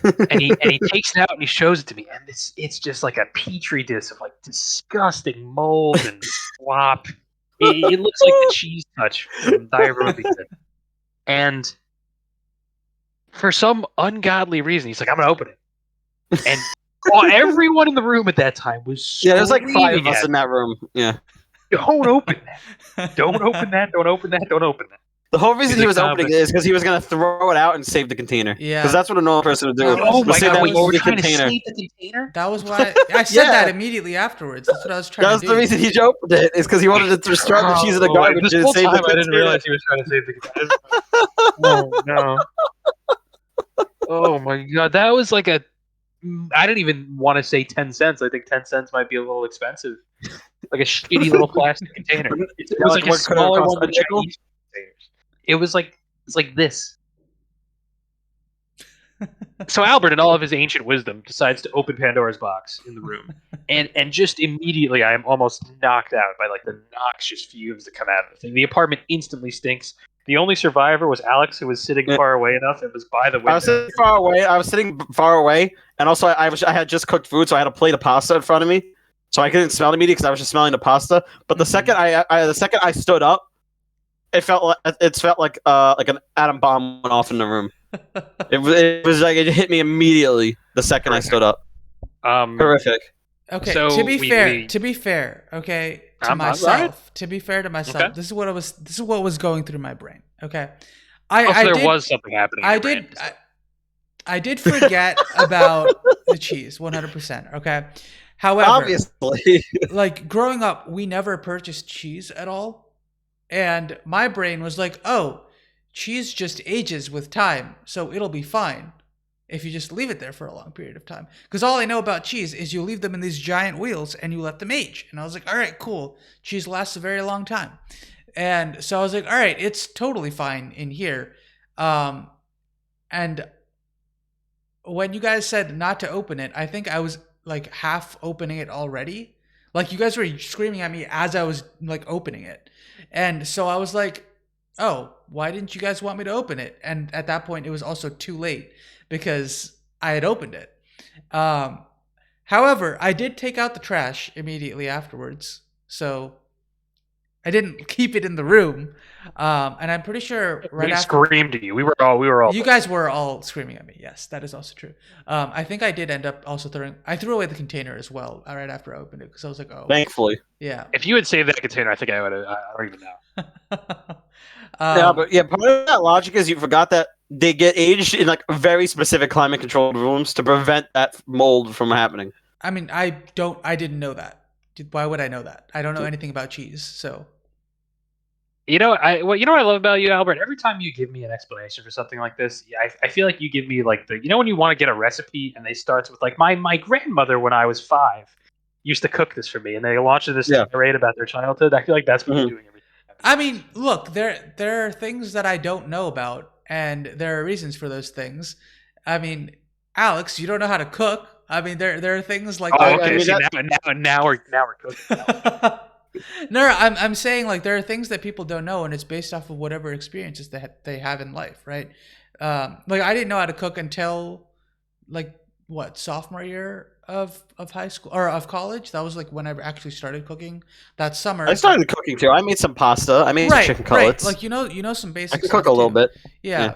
And he takes it out and he shows it to me, and it's just like a petri dish of like disgusting mold and slop. It looks like the cheese touch from Diabetic. And for some ungodly reason, he's like, "I'm gonna open it." And everyone in the room at that time was Yeah, there's like 5 of screaming us at in that room. Yeah. me, "Don't open that! Don't open that! Don't open that! Don't open that!" The whole reason He's he like, was opening it is because he was going to throw it out and save the container. Yeah. Because that's what a normal person would do. That was- Oh my Save god! that Wait, you were moldy trying to container. save the container? That was why I said Yeah. that immediately afterwards. That's what I was trying That was to do. the reason he opened it, is because he wanted to just throw the cheese in the Oh, garbage this and whole save time the I didn't container. realize he was trying to save the container. Oh no! Oh my god, that was like a. I didn't even want to say 10 cents. I think 10 cents might be a little expensive. Like a shitty little plastic container. It was like a what could it smaller cost, one a than nickel? Chinese containers. It's like this. So Albert, in all of his ancient wisdom, decides to open Pandora's box in the room, and just immediately I am almost knocked out by like the noxious fumes that come out of the thing. The apartment instantly stinks. The only survivor was Alex, who was sitting far away enough and was by the window. I was sitting far away, and also I had just cooked food, so I had a plate of pasta in front of me, so I couldn't smell it immediately because I was just smelling the pasta. But the second I stood up, it felt like an atom bomb went off in the room. It was like it hit me immediately the second I stood up. Horrific. Okay, So to be fair, okay, to myself, Okay. this is what was going through my brain. Okay, There was something happening. I did. I did forget about the cheese, 100%. Okay. However, obviously, like growing up, we never purchased cheese at all. And my brain was like, oh, cheese just ages with time, so it'll be fine if you just leave it there for a long period of time. Because all I know about cheese is you leave them in these giant wheels and you let them age. And I was like, all right, cool. Cheese lasts a very long time. And so I was like, all right, it's totally fine in here. And when you guys said not to open it, I think I was like half opening it already. Like you guys were screaming at me as I was like opening it. And so I was like, oh, why didn't you guys want me to open it? And at that point, it was also too late because I had opened it. However, I did take out the trash immediately afterwards. So I didn't keep it in the room. And I'm pretty sure we screamed at you. We were all. You guys were all screaming at me. Yes, that is also true. I think I did end up also I threw away the container as well right after I opened it because I was like, oh. Thankfully. Yeah. If you had saved that container, I think I would have. I don't even know. Yeah, but part of that logic is you forgot that they get aged in like very specific climate controlled rooms to prevent that mold from happening. I mean, I didn't know that. Why would I know that? I don't know anything about cheese, so. You know, what I love about you, Albert. Every time you give me an explanation for something like this, I feel like you give me like when you want to get a recipe and they start with like my grandmother when I was 5 used to cook this for me, and they launch this tirade about their childhood. I feel like that's what you're doing every time. I mean, look, there are things that I don't know about, and there are reasons for those things. I mean, Alex, you don't know how to cook. I mean, there are things like that. Okay, see, now we're cooking. No, I'm saying like there are things that people don't know, and it's based off of whatever experiences they have in life, right? Like I didn't know how to cook until like sophomore year of high school or of college. That was like when I actually started cooking that summer. I started cooking too. I made some pasta. I made some chicken cutlets. Like you know some basic. I can cook a little bit. Yeah.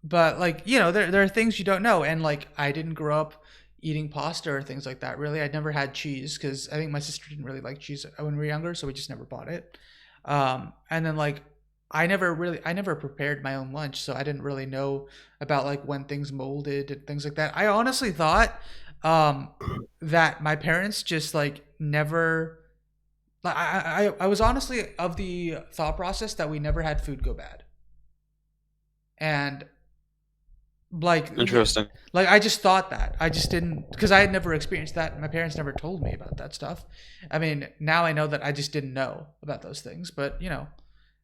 But like there are things you don't know, and like I didn't grow up eating pasta or things like that. Really, I'd never had cheese because I think my sister didn't really like cheese when we were younger, so we just never bought it. And then like I never prepared my own lunch, so I didn't really know about like when things molded and things like that. I honestly thought that my parents just like never. I was honestly of the thought process that we never had food go bad, and like interesting. Like I just thought that. I just didn't, because I had never experienced that. My parents never told me about that stuff. I mean, now I know that I just didn't know about those things, but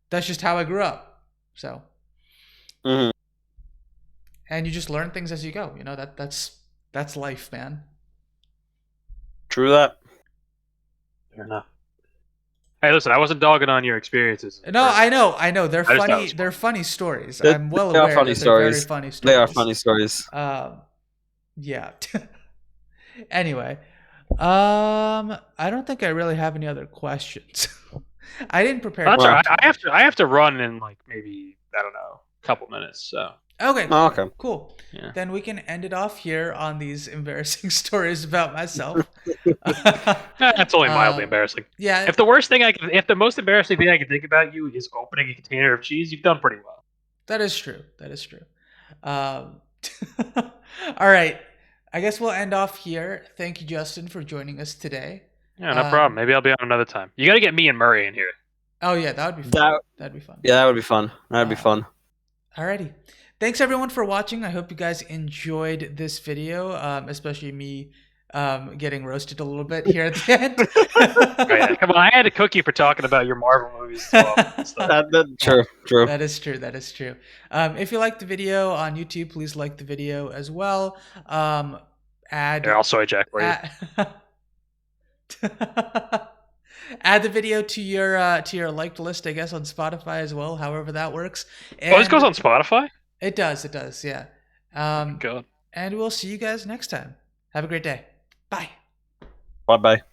that's just how I grew up. So, and you just learn things as you go. That's life, man. True that. Fair enough. Hey, listen, I wasn't dogging on your experiences. No, I know. They're funny. They're funny stories. I'm well aware. They are funny stories. Very funny stories. They are funny stories. Yeah. Anyway, I don't think I really have any other questions. I didn't prepare. That's all right. I have to run in like maybe a couple minutes. So. Okay. Oh, okay. Cool. Yeah. Then we can end it off here on these embarrassing stories about myself. That's only mildly embarrassing. Yeah. If the most embarrassing thing I can think about you is opening a container of cheese, you've done pretty well. That is true. All right. I guess we'll end off here. Thank you, Justin, for joining us today. Yeah, no problem. Maybe I'll be on another time. You got to get me and Murray in here. Oh yeah, that would be fun. That'd be fun. Yeah, that would be fun. That'd be fun. Alrighty. Thanks everyone for watching. I hope you guys enjoyed this video, especially me getting roasted a little bit here at the end. Oh, yeah. Come on, I had to cook you for talking about your Marvel movies as well. True. That is true. If you liked the video on YouTube, please like the video as well. I'll soy jack for you. Add the video to your liked list, I guess, on Spotify as well. However that works. And this goes on Spotify? It does. Yeah. God. And we'll see you guys next time. Have a great day. Bye. Bye.